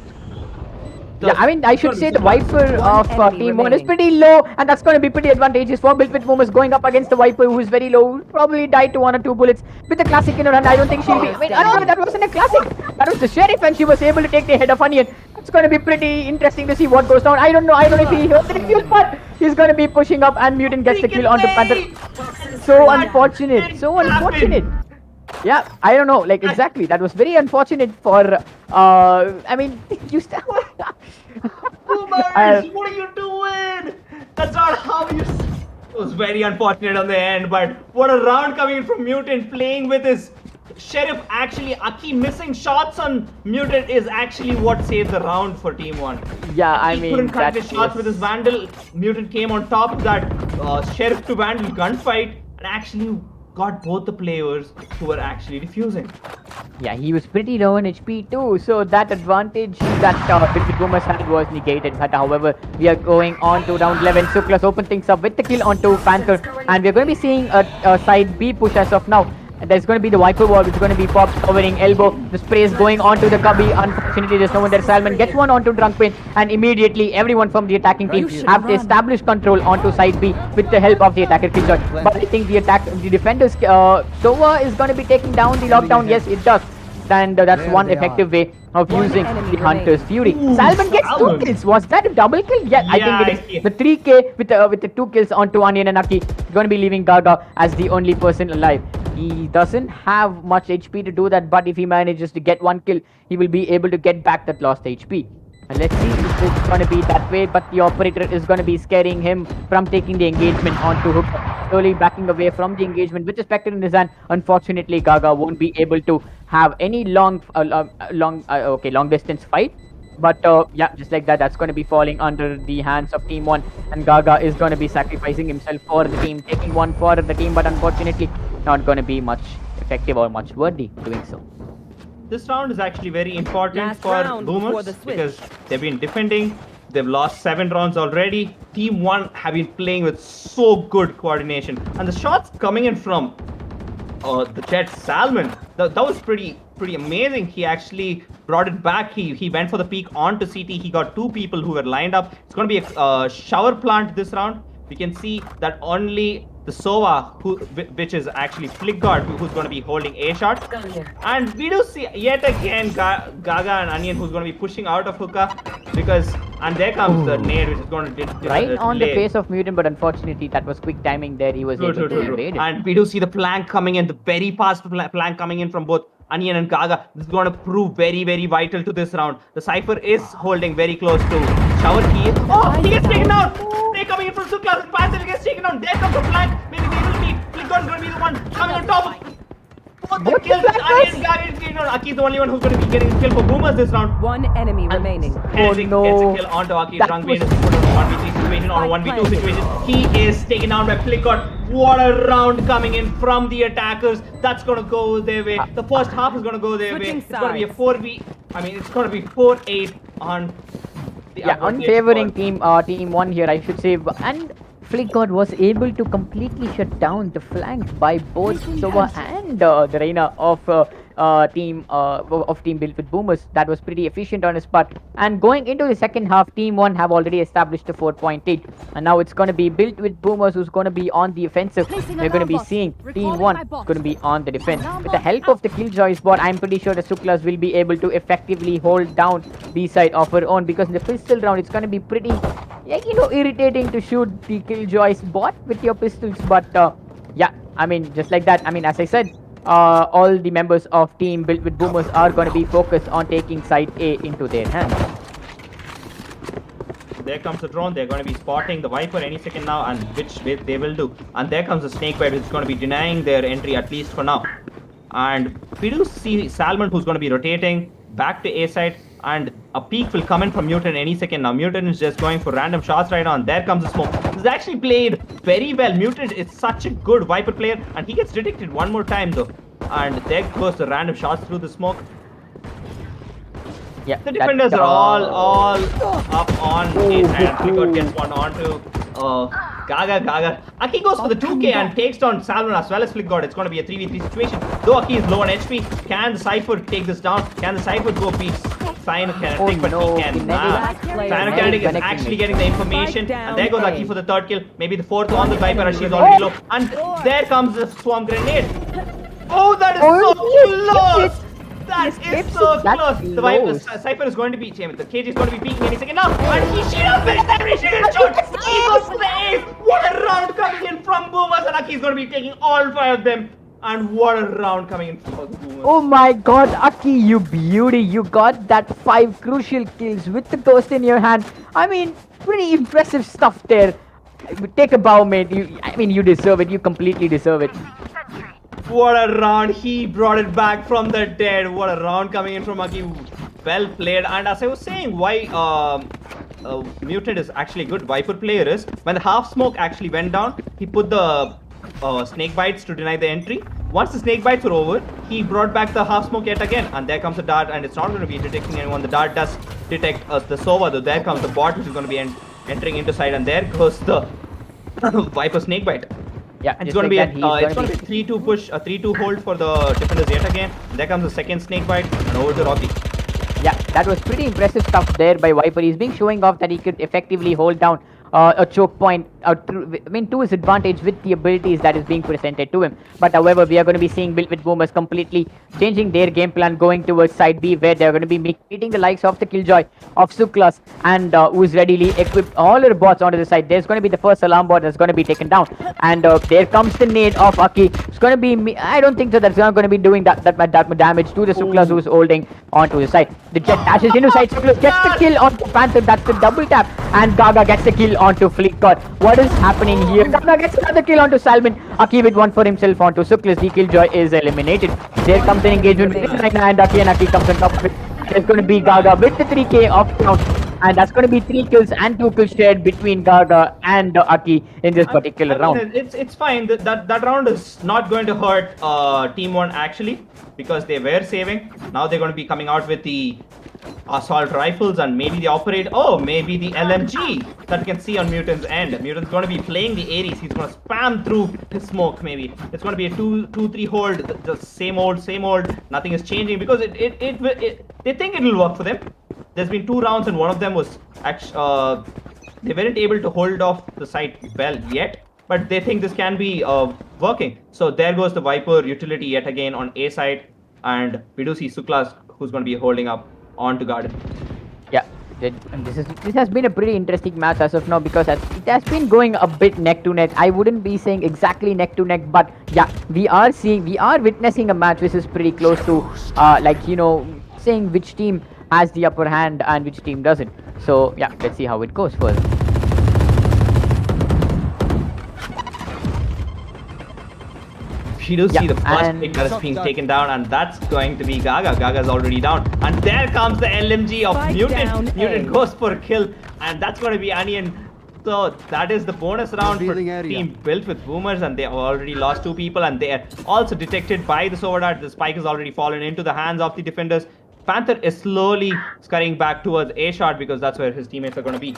Yeah, I mean, I should say the Viper of Team 1 is pretty low, and that's going to be pretty advantageous for Built with Boomers going up against the Viper, who is very low. Probably died to 1 or 2 bullets with the classic in her hand. I don't think she'll be. Wait, no, that wasn't a classic. That was the Sheriff, and she was able to take the head of Onion. It's going to be pretty interesting to see what goes down. I don't know if he heard the review, but he's going to be pushing up, and Mutant gets the kill onto Panther. So unfortunate. So unfortunate. Yeah, I don't know, like exactly. That was very unfortunate for. I mean, you. Boomers, what are you doing? That's not how you. It was very unfortunate on the end, but what a round coming in from Mutant, playing with his Sheriff. Actually, Aki missing shots on Mutant is actually what saved the round for Team 1. Yeah, I mean, he couldn't connect his shots with his Vandal. Mutant came on top of that Sheriff to Vandal gunfight and actually got both the players who were actually defusing. Yeah, he was pretty low in HP too, so that advantage that Big Boomers had was negated. But however, we are going on to round 11. Suklas open things up with the kill onto Panther, and we're going to be seeing a side B push as of now. There's going to be the Viper wall, which is going to be Pops covering elbow. The spray is going onto the Cubby. Unfortunately, there's no one there. Salmon gets one onto Drunk Pain, and immediately everyone from the attacking team have to establish control onto side B with the help of the attacker Killjoy. But I think the defenders, Sova is going to be taking down the lockdown. Yes, it does. And that's one effective way of using the Hunter's Fury. Salmon gets 2 kills. Was that a double kill? Yeah, I think it is. The 3k with the 2 kills onto Onion and Aki. Going to be leaving Gaga as the only person alive. He doesn't have much HP to do that, but if he manages to get 1 kill, he will be able to get back that lost HP. And let's see if it's going to be that way, but the operator is going to be scaring him from taking the engagement onto Hook. Slowly backing away from the engagement with the Spectre in his hand. Unfortunately, Gaga won't be able to have any long distance fight. But yeah, just like that, that's going to be falling under the hands of Team 1. And Gaga is going to be sacrificing himself for the team, taking one for the team, but unfortunately not going to be much effective or much worthy doing so. This round is actually very important for Boomers because they've been defending. They've lost 7 rounds already. Team 1 have been playing with so good coordination. And the shots coming in from the Jet Salmon, that was pretty amazing. He actually brought it back. He went for the peek onto CT. He got 2 people who were lined up. It's going to be a shower plant this round. We can see that only the Sova, which is actually Flickguard, who's going to be holding A shot. And we do see yet again Gaga and Onion, who's going to be pushing out of hookah and there comes the nade, which is going to right on the face of Mutant, but unfortunately that was quick timing there. He was able to evade it. And we do see the flank coming in, the very fast flank coming in from both Onion and Gaga. This is going to prove very, very vital to this round. The Cypher is holding very close to Shower Key. Oh, he gets taken down. They're coming in from Suklas and Panther gets taken down. There comes the flank. Maybe they will be. Flickon is going to be the one coming on top of both the kills. Onion and Gaga is taken down. Aki is the only one who's going to be getting the kill for Boomers this round. One enemy remaining. Henrik gets a kill onto Aki. Rangveen is put on a 1v3 situation or a 1v2 situation. He is taken down by Flickon. What a round coming in from the attackers. That's going to go their way. The first half is going to go their way. Switching It's going to be a 4v. I mean, it's going to be 4-8 on the unfavoring team 1 here, I should say. And Flickgod was able to completely shut down the flank by both Sova and the Reina of team built with Boomers. That was pretty efficient on his part. And going into the second half, team 1 have already established a 4.8, and now it's going to be built with Boomers, who's going to be on the offensive. We're going to be seeing team 1 is going to be on the defense. With the help of the Killjoy's bot, I'm pretty sure the Suklas will be able to effectively hold down the side of her own, because in the pistol round it's going to be pretty irritating to shoot the Killjoy's bot with your pistols. But yeah, I mean, just like that, I mean, as I said, all the members of team built with Boomers are going to be focused on taking side A into their hands. There comes the drone. They're going to be spotting the Viper any second now, and which they will do. And there comes the Snakebite, which is going to be denying their entry, at least for now. And we do see Salmon, who's going to be rotating back to A side, and a peek will come in from Mutant any second now. Mutant is just going for random shots right now, and there comes the smoke. This is actually played very well. Mutant is such a good Viper player, and he gets detected one more time though. And there goes the random shots through the smoke. Yeah, the defenders are all up on A side. Flickgod gets one onto Gaga. Aki goes for the 2K and takes down Salmon as well as Flickgod. It's going to be a 3v3 situation. Though Aki is low on HP, can the Cypher take this down? Can the Cypher go beat Cyanokinetic? But he cannot. Cyanokinetic is actually getting the information. And there goes Aki for the third kill. Maybe the fourth on the Viper, as she's already low. And there comes the Swarm Grenade. Oh, that is so close! That is so close. The Viper, Cypher is going to be, the cage is going to be peeking any second now. And he should have finished every single shot. He goes for the ace. What a round coming in from Boomers. And Aki is going to be taking all 5 of them. And what a round coming in from Boomers. Oh my god, Aki, you beauty. You got that 5 crucial kills with the ghost in your hand. I mean, pretty impressive stuff there. Take a bow, mate. You deserve it. You completely deserve it. What a round. He brought it back from the dead. What a round coming in from Aki. Well played. And as I was saying, why Mutant is actually a good Viper player is, when the half smoke actually went down, he put the snake bites to deny the entry. Once the snake bites were over, he brought back the half smoke yet again. And there comes the dart, and it's not going to be detecting anyone. The dart does detect the Sova, though. There comes the bot, which is going to be entering into side. And there goes the Viper snake bite. Yeah, it's going to be a 3-2 push, a 3-2 hold for the defenders yet again. There comes the second snake bite, and over to Rocky. Yeah, that was pretty impressive stuff there by Viper. He's been showing off that he could effectively hold down a choke point to his advantage with the abilities that is being presented to him. But however, we are going to be seeing Built with Boomers completely changing their game plan, going towards side B, where they're going to be meeting the likes of the Killjoy, of Suklas, and who's readily equipped all her bots onto the side. There's going to be the first alarm bot that's going to be taken down, and there comes the nade of Aki. It's going to be, I don't think so that's not going to be doing that much damage to the Suklas who's holding onto the side. The Jet dashes into side, Suklas gets the kill on the Panther, that's the double tap, and Gaga gets the kill onto Flickgod. What is happening here? Gaga gets another kill onto Salmon. Aki with one for himself onto Suklas. The Killjoy is eliminated. There comes an engagement with Reina and Aki comes on top of it. There's going to be Gaga with the 3K off count, and that's going to be 3 kills and 2 kills shared between Gaga and Aki in this particular round. It's fine. That round is not going to hurt Team 1 actually, because they were saving. Now they're going to be coming out with the assault rifles and maybe the maybe the LMG that you can see on Mutant's end. Mutant's going to be playing the Ares. He's going to spam through his smoke maybe. It's going to be a 2-3 hold, the same old. Nothing is changing because they think it will work for them. There's been 2 rounds and one of them was actually they weren't able to hold off the site well yet, but they think this can be working. So there goes the Viper utility yet again on A side, and we do see Suklas who's going to be holding up onto Garden. Yeah, This has been a pretty interesting match as of now because it has been going a bit neck to neck. I wouldn't be saying exactly neck to neck, but yeah, we are witnessing a match which is pretty close to saying which team has the upper hand and which team doesn't. So yeah, let's see how it goes further. We do see the first and- pick that is being taken down, and that's going to be Gaga. Gaga's already down. And there comes the LMG of Spike down Mutant. Mutant A. goes for a kill, and that's going to be Onion. So that is the bonus round for Revealing area. team built with boomers, and they have already lost 2 people, and they are also detected by the Sova Dart. The spike has already fallen into the hands of the defenders. Panther is slowly scurrying back towards A shot because that's where his teammates are going to be.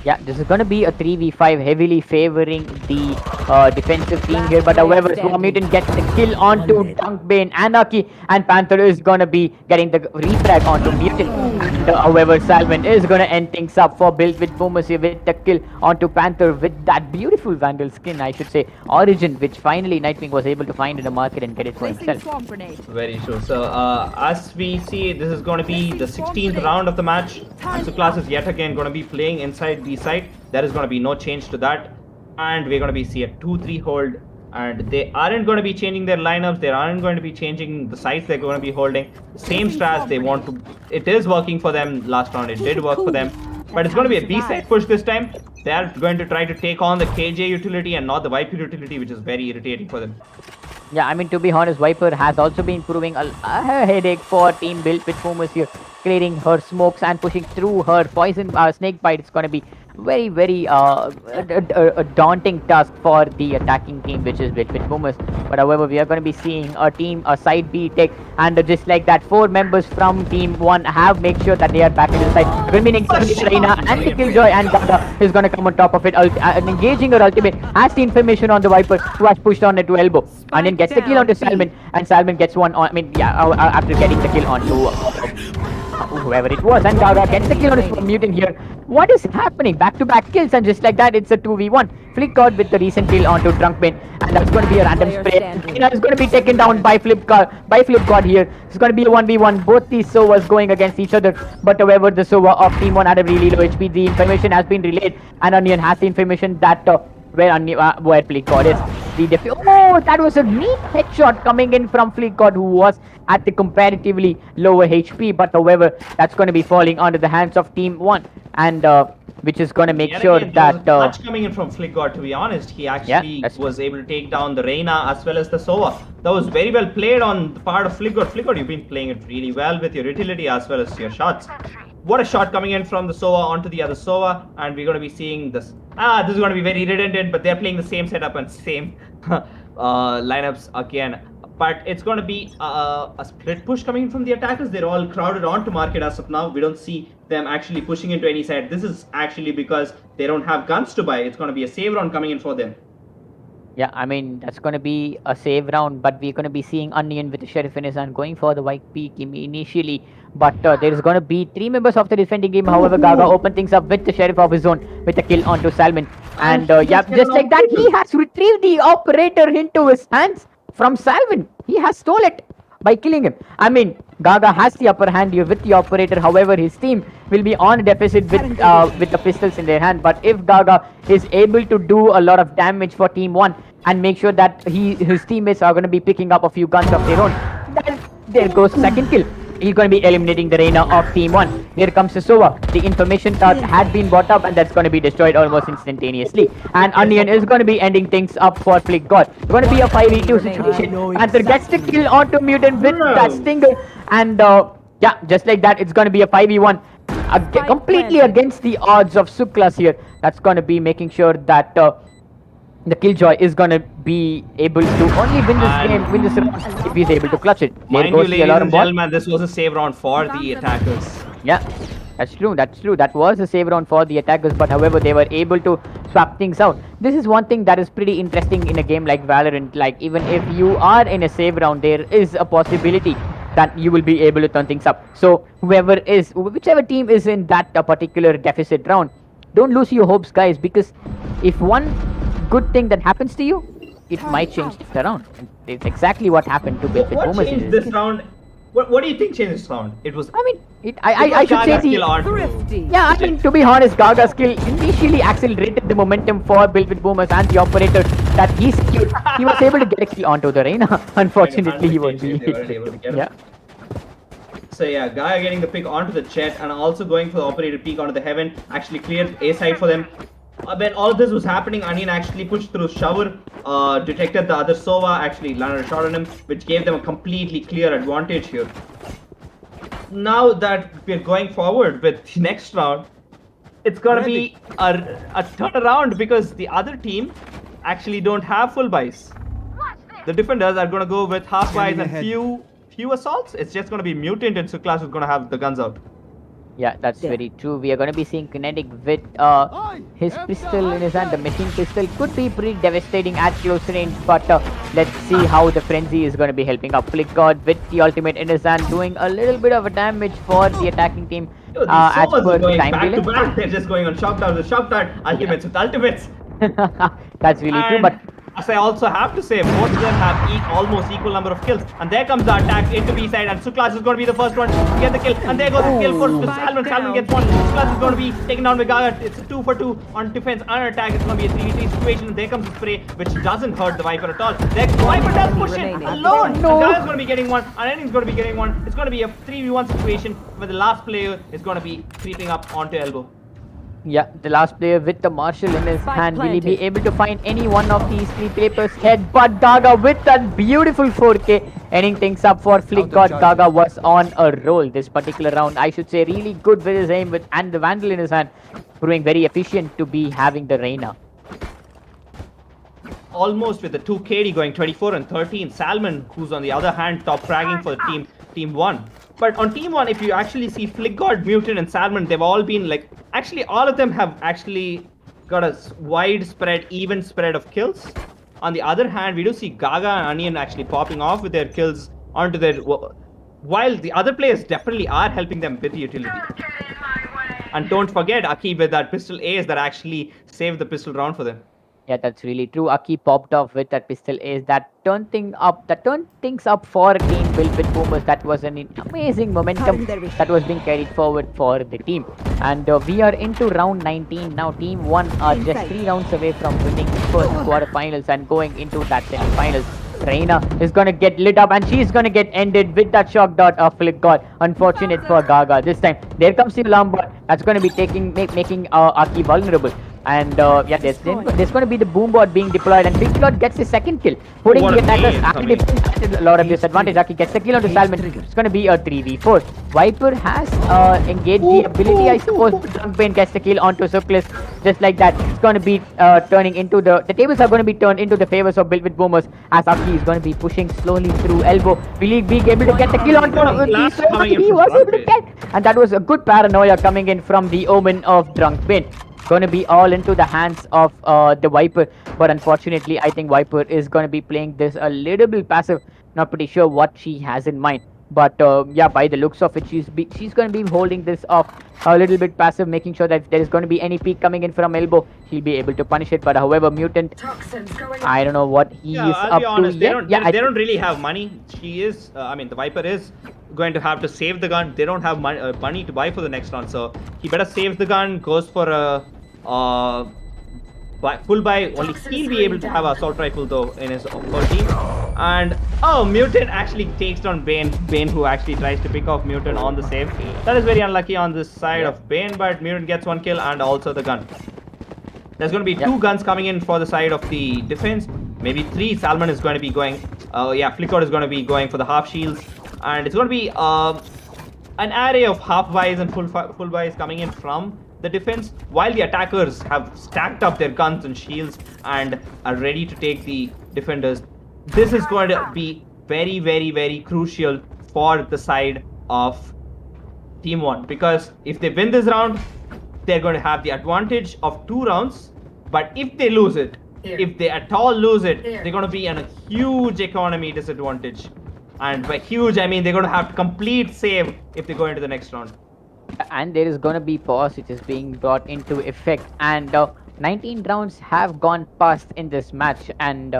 Yeah, this is going to be a 3v5 heavily favoring the defensive team here, but however, Mutant gets the kill onto Dunkbane, Anarchy, and Panther is going to be getting the refrag onto Mutant. And, however, Salmon is going to end things up for Built with Boomers here with the kill onto Panther with that beautiful Vandal skin, I should say, Origin, which finally Nightwing was able to find in the market and get it for Placing himself. swamp grenade. Very true. So, as we see, this is going to be the 16th round of the match. And Suklas is yet again going to be playing inside the site. There is going to be no change to that. And we're going to be see a 2-3 hold. And they aren't going to be changing their lineups. They aren't going to be changing the sites they're going to be holding. Same strats they want to. It is working for them last round. It did work for them. But it's going to be a B-side push this time. They are going to try to take on the KJ utility and not the Viper utility, which is very irritating for them. Yeah, I mean, to be honest, Viper has also been proving a headache for team Built with Boomers here, clearing her smokes and pushing through her poison snake bite. It's going to be very a daunting task for the attacking team, which is Built with Boomers. But however, we are going to be seeing a side B take, and just like that, 4 members from team 1 have make sure that they are back in the side. We're going to be engaging Reina and the Killjoy, and Gaga is going to come on top of it, engaging her ultimate, has the information on the Viper, who has pushed on it to elbow, and then gets the kill onto Salmon, and Salmon gets one on, after getting the kill onto whoever it was, and Gaga gets the kill on his Mutant here. What is happening? Back-to-back kills, and just like that, it's a 2v1. Flick God with the recent kill onto Drunkbane, and that's going to be a random spray. Reina is going to be taken down by Flip God here. It's going to be a 1v1. Both these Sovas going against each other, but however, the Sova of Team 1 had a really low HP. The information has been relayed, and Onion has the information that where Fleet God is. Oh, that was a neat headshot coming in from Fleet God, who was at the comparatively lower HP, but however, that's going to be falling onto the hands of Team 1, and which is going to make sure that touch coming in from Flick God, to be honest, he actually was able to take down the Reina as well as the Sova. That was very well played on the part of Flick God. Flick God, you've been playing it really well with your utility as well as your shots. What a shot coming in from the Sova onto the other Sova, and we're going to be seeing this. This is going to be very redundant, but they're playing the same setup and same lineups again. But it's going to be a split push coming in from the attackers. They're all crowded onto market as of now. We don't see them actually pushing into any side. This is actually because they don't have guns to buy. It's going to be a save round coming in for them. Yeah, I mean, that's going to be a save round, but we're going to be seeing Onion with the Sheriff in his hand going for the white peak initially. But there is going to be 3 members of the defending team. However, Gaga opened things up with the Sheriff of his own with a kill onto Salmon. And yeah, just like that, he has retrieved the operator into his hands from Salmon. He has stole it by killing him. I mean, Gaga has the upper hand here with the operator. However, his team will be on a deficit with the pistols in their hand. But if Gaga is able to do a lot of damage for Team 1 and make sure that his teammates are going to be picking up a few guns of their own, then there goes second kill. He's going to be eliminating the Reina of Team 1. Here comes the Sova. The information had been brought up, and that's going to be destroyed almost instantaneously. And Onion is going to be ending things up for Flick God. It's going to be a 5v2 situation. Panther gets the kill onto Mutant with that stinger. And yeah, just like that, it's going to be a 5v1. Completely against the odds of Suklas here. That's going to be making sure that the Killjoy is going to be able to only win this game, win this round, if he's able to clutch it. There Mind goes you, the ladies alarm and ball. gentlemen, this was a save round for the attackers. Yeah, that's true. That was a save round for the attackers, but however, they were able to swap things out. This is one thing that is pretty interesting in a game like Valorant. Like, even if you are in a save round, there is a possibility that you will be able to turn things up. So whichever team is in that particular deficit round, don't lose your hopes, guys, because if one good thing that happens to you, it might change the round. It's exactly what happened to Built with What Boomers. changed this round? What do you think changed this round? It was. I mean, I should say Gaga's the skill on to- Thrifty. yeah, I mean, to be honest, Gaga's skill initially accelerated the momentum for Build with Boomers and the operator that he secured. He was able to get a kill onto the Reina. Unfortunately, he won't be. They weren't able to get him. Yeah. So yeah, Gaia getting the pick onto the jet and also going for the operator peek onto the heaven. Actually cleared A side for them. When all this was happening, Onion actually pushed through shower, detected the other Sova, actually landed a shot on him, which gave them a completely clear advantage here. Now that we're going forward with the next round, it's gonna be a turnaround because the other team actually don't have full buys. The defenders are gonna go with half buys and few assaults. It's just gonna be Mutant and Suklas who's gonna have the guns out. Yeah, that's very true. We are going to be seeing Kinetic with his pistol in his hand. The machine pistol could be pretty devastating at close range, but let's see how the frenzy is going to be helping up. Flick God with the ultimate in his hand, doing a little bit of a damage for the attacking team. Yo, these As Sovas per are going time back to delay. back. They're just going on shock down with shock dart, ultimates with ultimates. That's really true, but as I also have to say, both of them have almost equal number of kills. And there comes the attack into B side, and Suklas is going to be the first one to get the kill. And there goes the kill for Salmon. Salmon gets one. Suklas is going to be taken down by Gaga. It's a 2 for 2 on defense and attack. It's going to be a 3v3 situation. And there comes the spray, which doesn't hurt the Viper at all. There, Viper does push it Remaining. alone. No. Gaga's going to be getting one, and Enning's going to be getting one. It's going to be a 3v1 situation where the last player is going to be creeping up onto elbow. yeah, the last player with the Marshall in his Spike hand. Will he be planted. able to find any one of these three papers head? But Gaga with that beautiful 4K ending things up for Flick God. Gaga was on a roll this particular round. I should say really good with his aim with and the Vandal in his hand, proving very efficient to be having the Reina. Almost with the 2 KD going 24 and 13. Salmon, who's on the other hand top fragging for the team 1. But on team 1, if you actually see Flick God, Mutant and Salmon, they've all been like, actually all of them have actually got a widespread, even spread of kills. On the other hand, we do see Gaga and Onion actually popping off with their kills onto their, while the other players definitely are helping them with utility. And don't forget Aki with that pistol ace that actually saved the pistol round for them. Yeah, that's really true. Aki popped off with that pistol ace that turned things up for Team Build with Boomers. That was an amazing momentum that was being carried forward for the team. And we are into round 19 now. Team 1 are just 3 rounds away from winning the first quarterfinals and going into that semi-finals. Reina is gonna get lit up and she's gonna get ended with that shock dot of Flick God. Unfortunate for Gaga this time. There comes the alarm bot that's gonna be making Aki vulnerable. And yeah, there's going to be the boom bot being deployed, and Big Lord gets his second kill, putting What the a attackers name, at Tommy. a lot of disadvantage. Aki gets the kill onto Salmon. It's going to be a 3v4. Viper has engaged the ability, I suppose. Drunk Bane gets the kill onto Suklas, just like that. It's going to be turning into the tables are going to be turned into the favors of Build with Boomers, as Aki is going to be pushing slowly through elbow. Will he be able to get the kill onto Last the coming in He from was Drunk able to Bane. get, and that was a good paranoia coming in from the Omen of Drunk Bane. Going to be all into the hands of the Viper, but unfortunately I think Viper is going to be playing this a little bit passive. Not pretty sure what she has in mind, but yeah, by the looks of it, she's going to be holding this off a little bit passive, making sure that if there is going to be any peek coming in from elbow, she'll be able to punish it. But however, Mutant, I don't know what he is I'll up be honest, to yet. they don't really have money. She is, I mean, the Viper is going to have to save the gun. They don't have money to buy for the next round, so he better save the gun, goes for a full buy. Only he'll be able to have an assault rifle though in his whole team. And oh, Mutant actually takes down Bane, who actually tries to pick off Mutant on the save. That is very unlucky on this side of Bane, but Mutant gets one kill and also the gun. There's going to be 2 guns coming in for the side of the defense. Maybe 3. Salmon is going to be going. Yeah, Flickr is going to be going for the half shields. And it's going to be an array of half buys and full buys coming in from the defense, while the attackers have stacked up their guns and shields and are ready to take the defenders. This is going to be very, very, very crucial for the side of Team 1, because if they win this round, they're going to have the advantage of 2 rounds. But if they lose it, if they at all lose it, they're going to be in a huge economy disadvantage. And by huge, I mean they're going to have to complete save if they go into the next round. And there is going to be pause which is being brought into effect, and 19 rounds have gone past in this match, and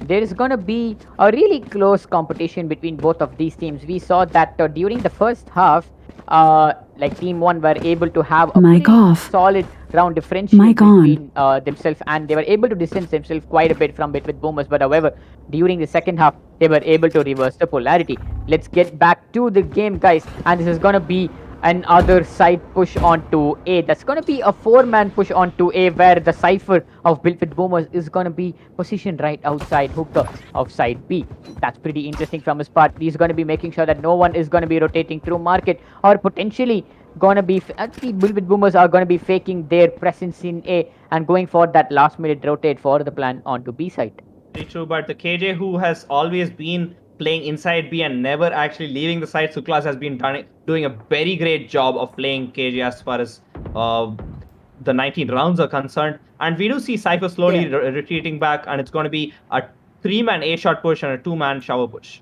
there is going to be a really close competition between both of these teams. We saw that during the first half, like Team 1 were able to have a Mic pretty off. solid round differential Mic on. between themselves, and they were able to distance themselves quite a bit from it with boomers. But however, during the second half, they were able to reverse the polarity. Let's get back to the game, guys, and this is gonna be another side push onto A. That's gonna be a 4-man push onto A, where the Cypher of Built with Boomers is gonna be positioned right outside hooker of side B. That's pretty interesting from his part. He's gonna be making sure that no one is gonna be rotating through market, or potentially gonna be actually Built with Boomers are gonna be faking their presence in A and going for that last minute rotate for the plan onto B side. Very true, but the KJ who has always been playing inside B and never actually leaving the side, Suklas has been doing a very great job of playing KJ as far as the 19 rounds are concerned. And we do see Cypher slowly retreating back, and it's going to be a 3-man A-shot push and a 2-man shower push.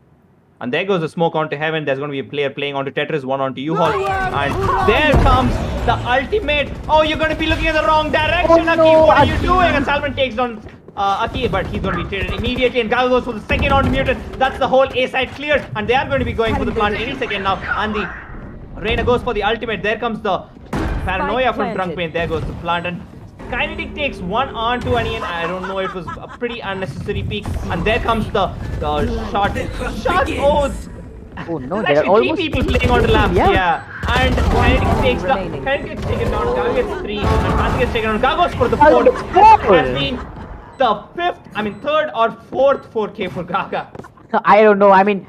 And there goes the smoke onto Heaven. There's going to be a player playing onto Tetris, one onto U-Haul. And there comes the ultimate. Oh, you're going to be looking in the wrong direction, Aki. What are you doing? And Salman takes down Aki, but he's going to be traded immediately. And Gaga goes for the second onto Mutant. That's the whole A side cleared. And they are going to be going for the plant any second now. And the Reina goes for the ultimate. There comes the paranoia from Drunk Pain. There goes the plant. And Kinetic takes one onto Onion. I don't know, it was a pretty unnecessary peak. And there comes the shot. Oh, Oh no, there's there are actually almost three people playing on the lamps. Yeah. Yeah. And Kinetic takes the Kinetic gets taken down. Gaga gets 3. And Panther gets taken down. Gaga goes for the 4th. gets This 4. has been the 3rd or 4th 4K for Gaga. I don't know. I mean,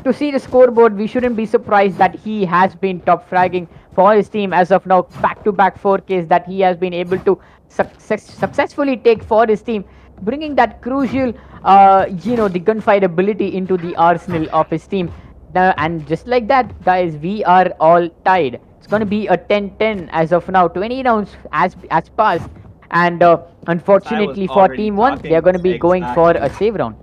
to see the scoreboard, we shouldn't be surprised that he has been top fragging for his team as of now. Back-to-back 4Ks that he has been able to successfully take for his team, bringing that crucial, the gunfight ability into the arsenal of his team. And just like that, guys, we are all tied. It's going to be a 10-10 as of now. 20 rounds as passed. And unfortunately for already Team 1, they are going to be going for a save round.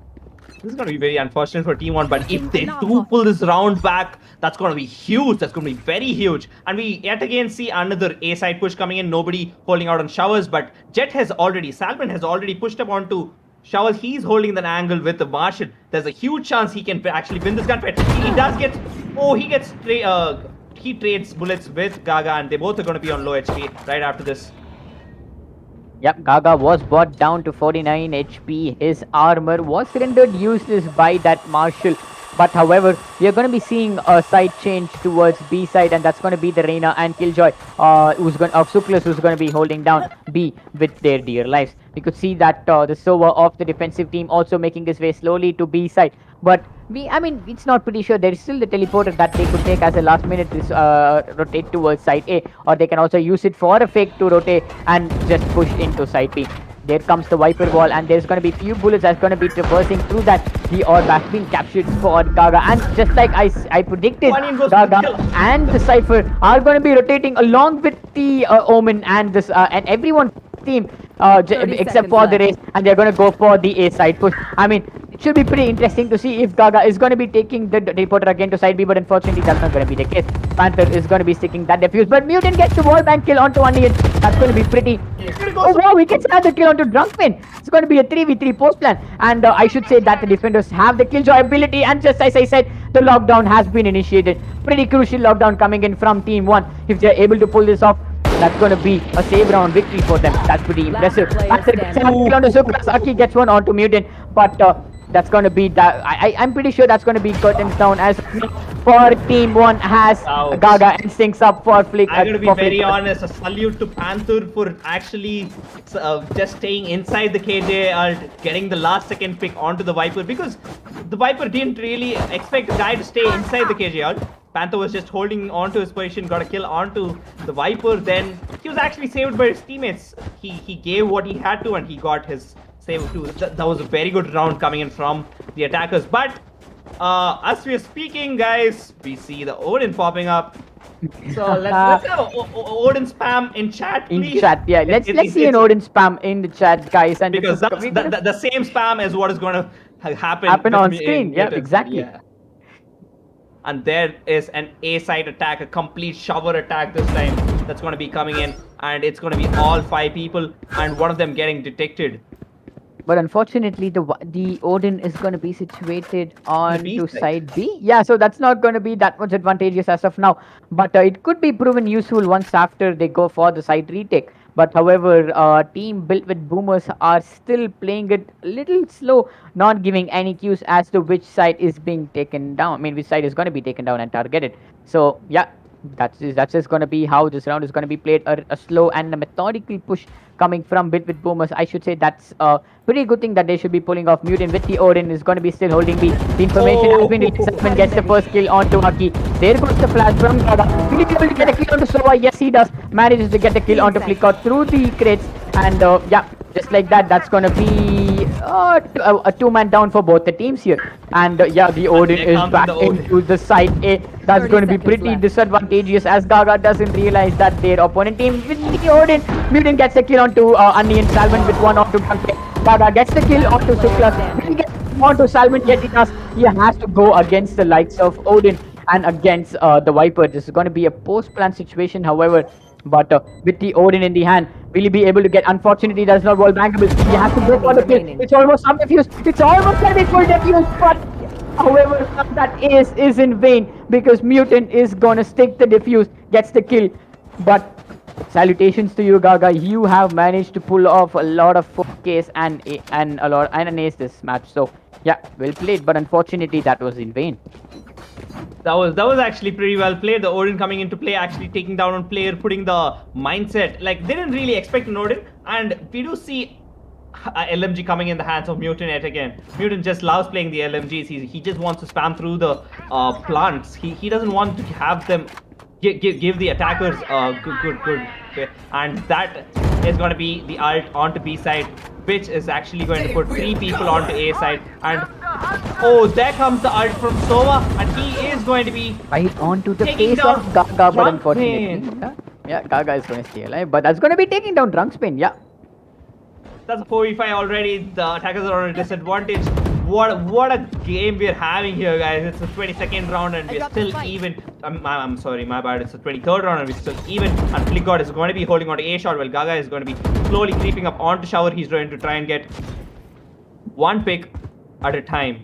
This is going to be very unfortunate for Team 1, but if they do pull this round back, that's going to be huge. That's going to be very huge. And we yet again see another A-side push coming in. Nobody holding out on Showers, but Salman has already pushed up onto Showers. He's holding that angle with the Marshal. There's a huge chance he can actually win this gunfight. He does get... Oh, he trades bullets with Gaga, and they both are going to be on low HP right after this. Yep, Gaga was brought down to 49 HP. His armor was rendered useless by that Marshal. But however, we are going to be seeing a side change towards B side, and that's going to be the Reina and Killjoy of Suklas, who's going to be holding down B with their dear lives. We could see that the Sova of the defensive team also making his way slowly to B side. But it's not pretty sure. There is still the teleporter that they could take as a last minute rotate towards side A, or they can also use it for a fake to rotate and just push into side B. There comes the Viper wall, and there's going to be few bullets that's going to be traversing through that. The orb has been captured for Gaga, and just like I predicted, Gaga and the Cypher are going to be rotating along with the Omen and this and everyone team except for the race, and they're going to go for the A side push. It should be pretty interesting to see if Gaga is going to be taking the teleporter again to side B, but unfortunately that's not going to be the case. Panther is going to be sticking that defuse, but Mutant gets the wall bank kill onto Onion. That's going to be pretty. Oh wow, he gets another kill onto Drunkman. It's going to be a 3v3 post plan, and I should say that the defenders have the Killjoy ability, and just as I said, the lockdown has been initiated. Pretty crucial lockdown coming in from Team 1. If they're able to pull this off, that's going to be a save round victory for them. That's pretty impressive. Panther gets another kill onto Suklas. Aki gets one onto Mutant, but that's going to be that. I'm pretty sure that's going to be curtains down as for Team 1 has Gaga and syncs up for Flick. I'm going to be very honest. A salute to Panther for actually just staying inside the KJ or getting the last second pick onto the Viper, because the Viper didn't really expect the guy to stay inside the KJ. Panther was just holding on to his position, got a kill onto the Viper. Then he was actually saved by his teammates. He gave what he had to, and he got his save too. That was a very good round coming in from the attackers. But as we are speaking, guys, we see the Odin popping up. So let's have a Odin spam in chat, please. In chat, yeah. Let's see an Odin spam in the chat, guys, and because the same spam is what is going to happen on screen. Yeah, exactly. Yeah. And there is an A-side attack, a complete shower attack this time that's going to be coming in, and it's going to be all 5 people and one of them getting detected. But unfortunately, the Odin is going to be situated on B to side. side B. Yeah, so that's not going to be that much advantageous as of now. But it could be proven useful once after they go for the side retake. But however, team built with boomers are still playing it a little slow, not giving any cues as to which side is being taken down. I mean, which side is going to be taken down and targeted. So yeah, that's just going to be how this round is going to be played. A slow and a methodical push coming from Bit with boomers. I should say that's a pretty good thing that they should be pulling off. Mutant with the Odin is going to be still holding B. The information has been released. Salman gets the first kill onto Aki. There goes the flash from Gaga. Will he be able to get a kill onto Sova? Yes, he does. Manages to get a kill onto Flickout through the crates. And yeah, just like that, that's going to be a two-man down for both the teams here. And yeah, the Odin there is comes back the Odin. into the side A. That's 30 going to be seconds pretty left. disadvantageous as Gaga doesn't realize that their opponent team with the Odin. Mutant gets a kill onto Anni and Salmon with one onto Gunplay. Gaga gets the kill onto Suklas. He gets onto Salmon, yet he has to go against the likes of Odin and against the Viper. This is going to be a post-plan situation, however. But with the Odin in the hand, will he be able to get? Unfortunately, that's not wall bankable. He has to go for the kill. It's almost some defuse. It's almost ready for defuse, but however, that is in vain because Mutant is gonna stick the defuse, gets the kill. But salutations to you, Gaga. You have managed to pull off a lot of 4Ks and an ace this match. So yeah, well played. But unfortunately, that was in vain. That was actually pretty well played. The Odin coming into play, actually taking down one player, putting the mindset. Like, they didn't really expect an Odin. And we do see a LMG coming in the hands of Mutant yet again. Mutant just loves playing the LMGs. He just wants to spam through the plants. He doesn't want to have them give the attackers good. Okay. And that is going to be the ult onto B side, which is actually going to put 3 people onto A side. And oh, there comes the ult from Sova, and he is going to be Right onto the taking face of down Gaga, but Drunk unfortunately, Pain. yeah, Gaga is going to stay alive. But that's going to be taking down Drunkspin. Yeah. That's a 4v5 already. The attackers are on a disadvantage. What a game we're having here, guys. It's the 22nd round and we're still even. I'm sorry, my bad. It's the 23rd round and we're still even. And Flickgod is going to be holding on to A shot while Gaga is going to be slowly creeping up onto Shower. He's going to try and get one pick at a time.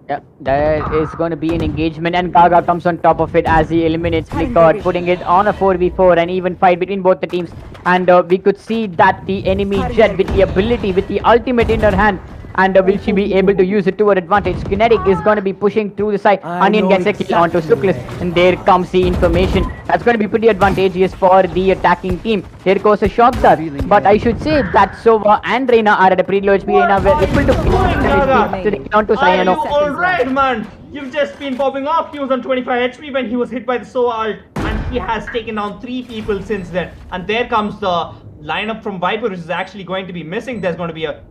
Yeah, there is going to be an engagement and Gaga comes on top of it as he eliminates Flickgod, putting it on a 4v4 and even fight between both the teams. And we could see that the enemy Jet with the ability, with the ultimate in her hand, and will she be able to use it to her advantage? Kinetic is going to be pushing through the side. Onion gets a kill onto Suklis, and there comes the information. That's going to be pretty advantageous for the attacking team. There goes a shock dart, but I should say that Sova and Reina are at a pretty low HP. Reina were able to kill onto Are you Cyano. alright, man? You've just been popping off. He was on 25 HP when he was hit by the Sova ult, and he has taken down 3 people since then. And there comes the lineup from Viper, which is actually going to be missing. There's going to be a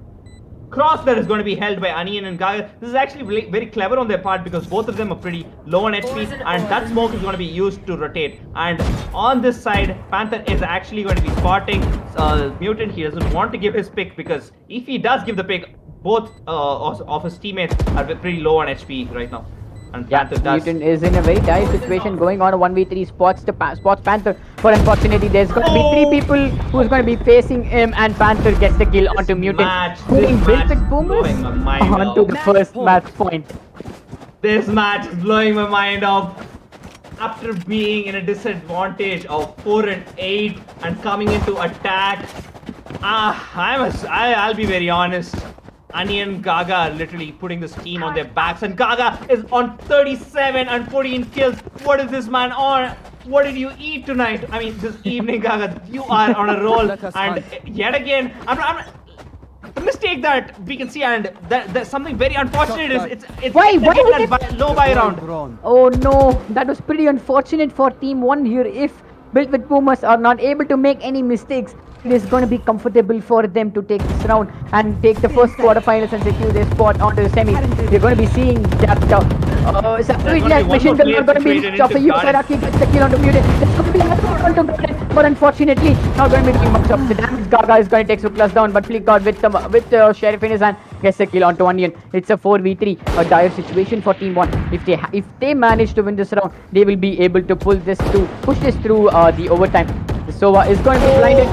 cross that is going to be held by Anian and Gaga. This is actually very clever on their part because both of them are pretty low on HP, and that smoke is going to be used to rotate. And on this side, Panther is actually going to be spotting Mutant. He doesn't want to give his pick because if he does give the pick, both of his teammates are pretty low on HP right now. And Yeah, Panther does. Mutant is in a very dire situation, going on a 1v3, spots Panther, but unfortunately there's going to be 3 people who's going to be facing him, and Panther gets the kill onto Mutant, putting Wilfred Boomers blowing my mind onto off. the first match point. This match is blowing my mind off. After being in a disadvantage of 4 and 8 and coming into attack, I'll be very honest. Ani and Gaga are literally putting this team on their backs, and Gaga is on 37 and 14 kills. What is this man on? What did you eat tonight? I mean, this evening, Gaga, you are on a roll. And yet again, the mistake that we can see, and there's something very unfortunate is it's Why again did that low buy round. Oh no, that was pretty unfortunate for Team 1 here. If Built with Boomers are not able to make any mistakes, it is going to be comfortable for them to take this round and take the first quarterfinals and secure their spot onto the semis. We're going to be seeing that machine gun are going to be reached off. Saraki gets the kill onto Mutant. It's going to be another one onto Mutant, but unfortunately not going to be doing much of the damage. Gaga is going to take Suklas down, but Flickgod with Sheriff in his hand gets the kill onto Onion. It's a 4v3, a dire situation for Team 1. If they manage to win this round, they will be able to push this through the overtime. This Sova is going to be blinded.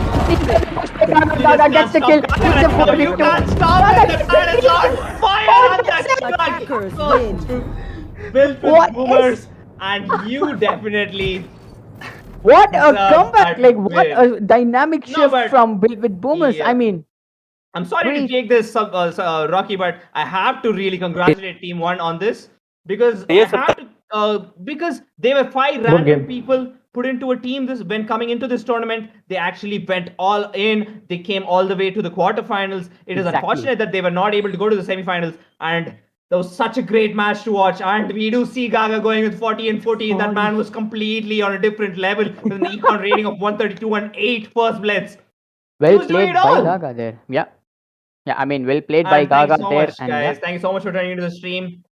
Gaga gets the kill. It's a 4v2. You can't stop it! The man is on fire on that Attackers shot! win. Built with What boomers, and you definitely. What a Deserve comeback! that Like, what win. a dynamic No, shift but- from Build with Boomers. Yeah. I mean, I'm sorry to Pretty- take this, Rocky, but I have to really congratulate Team One on this because Yes, I have to, because they were 5 random people put into a team. This when coming into this tournament, they actually went all in. They came all the way to the quarterfinals. It is Exactly. unfortunate that they were not able to go to the semifinals, and that was such a great match to watch. And we do see Gaga going with 40 and 14. That man was completely on a different level with an econ rating of 132 and 8 first blitz. well was doing played it by all. Gaga there. Yeah. Yeah, I mean, well played by And thank Gaga you so there. much, And guys. yeah, Thank you so much for turning into the stream.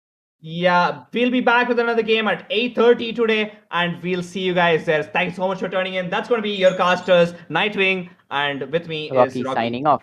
Yeah, we'll be back with another game at 8:30 today, and we'll see you guys there. Thanks so much for turning in. That's going to be your casters, Nightwing, and with me is Rocky Rocky. signing off.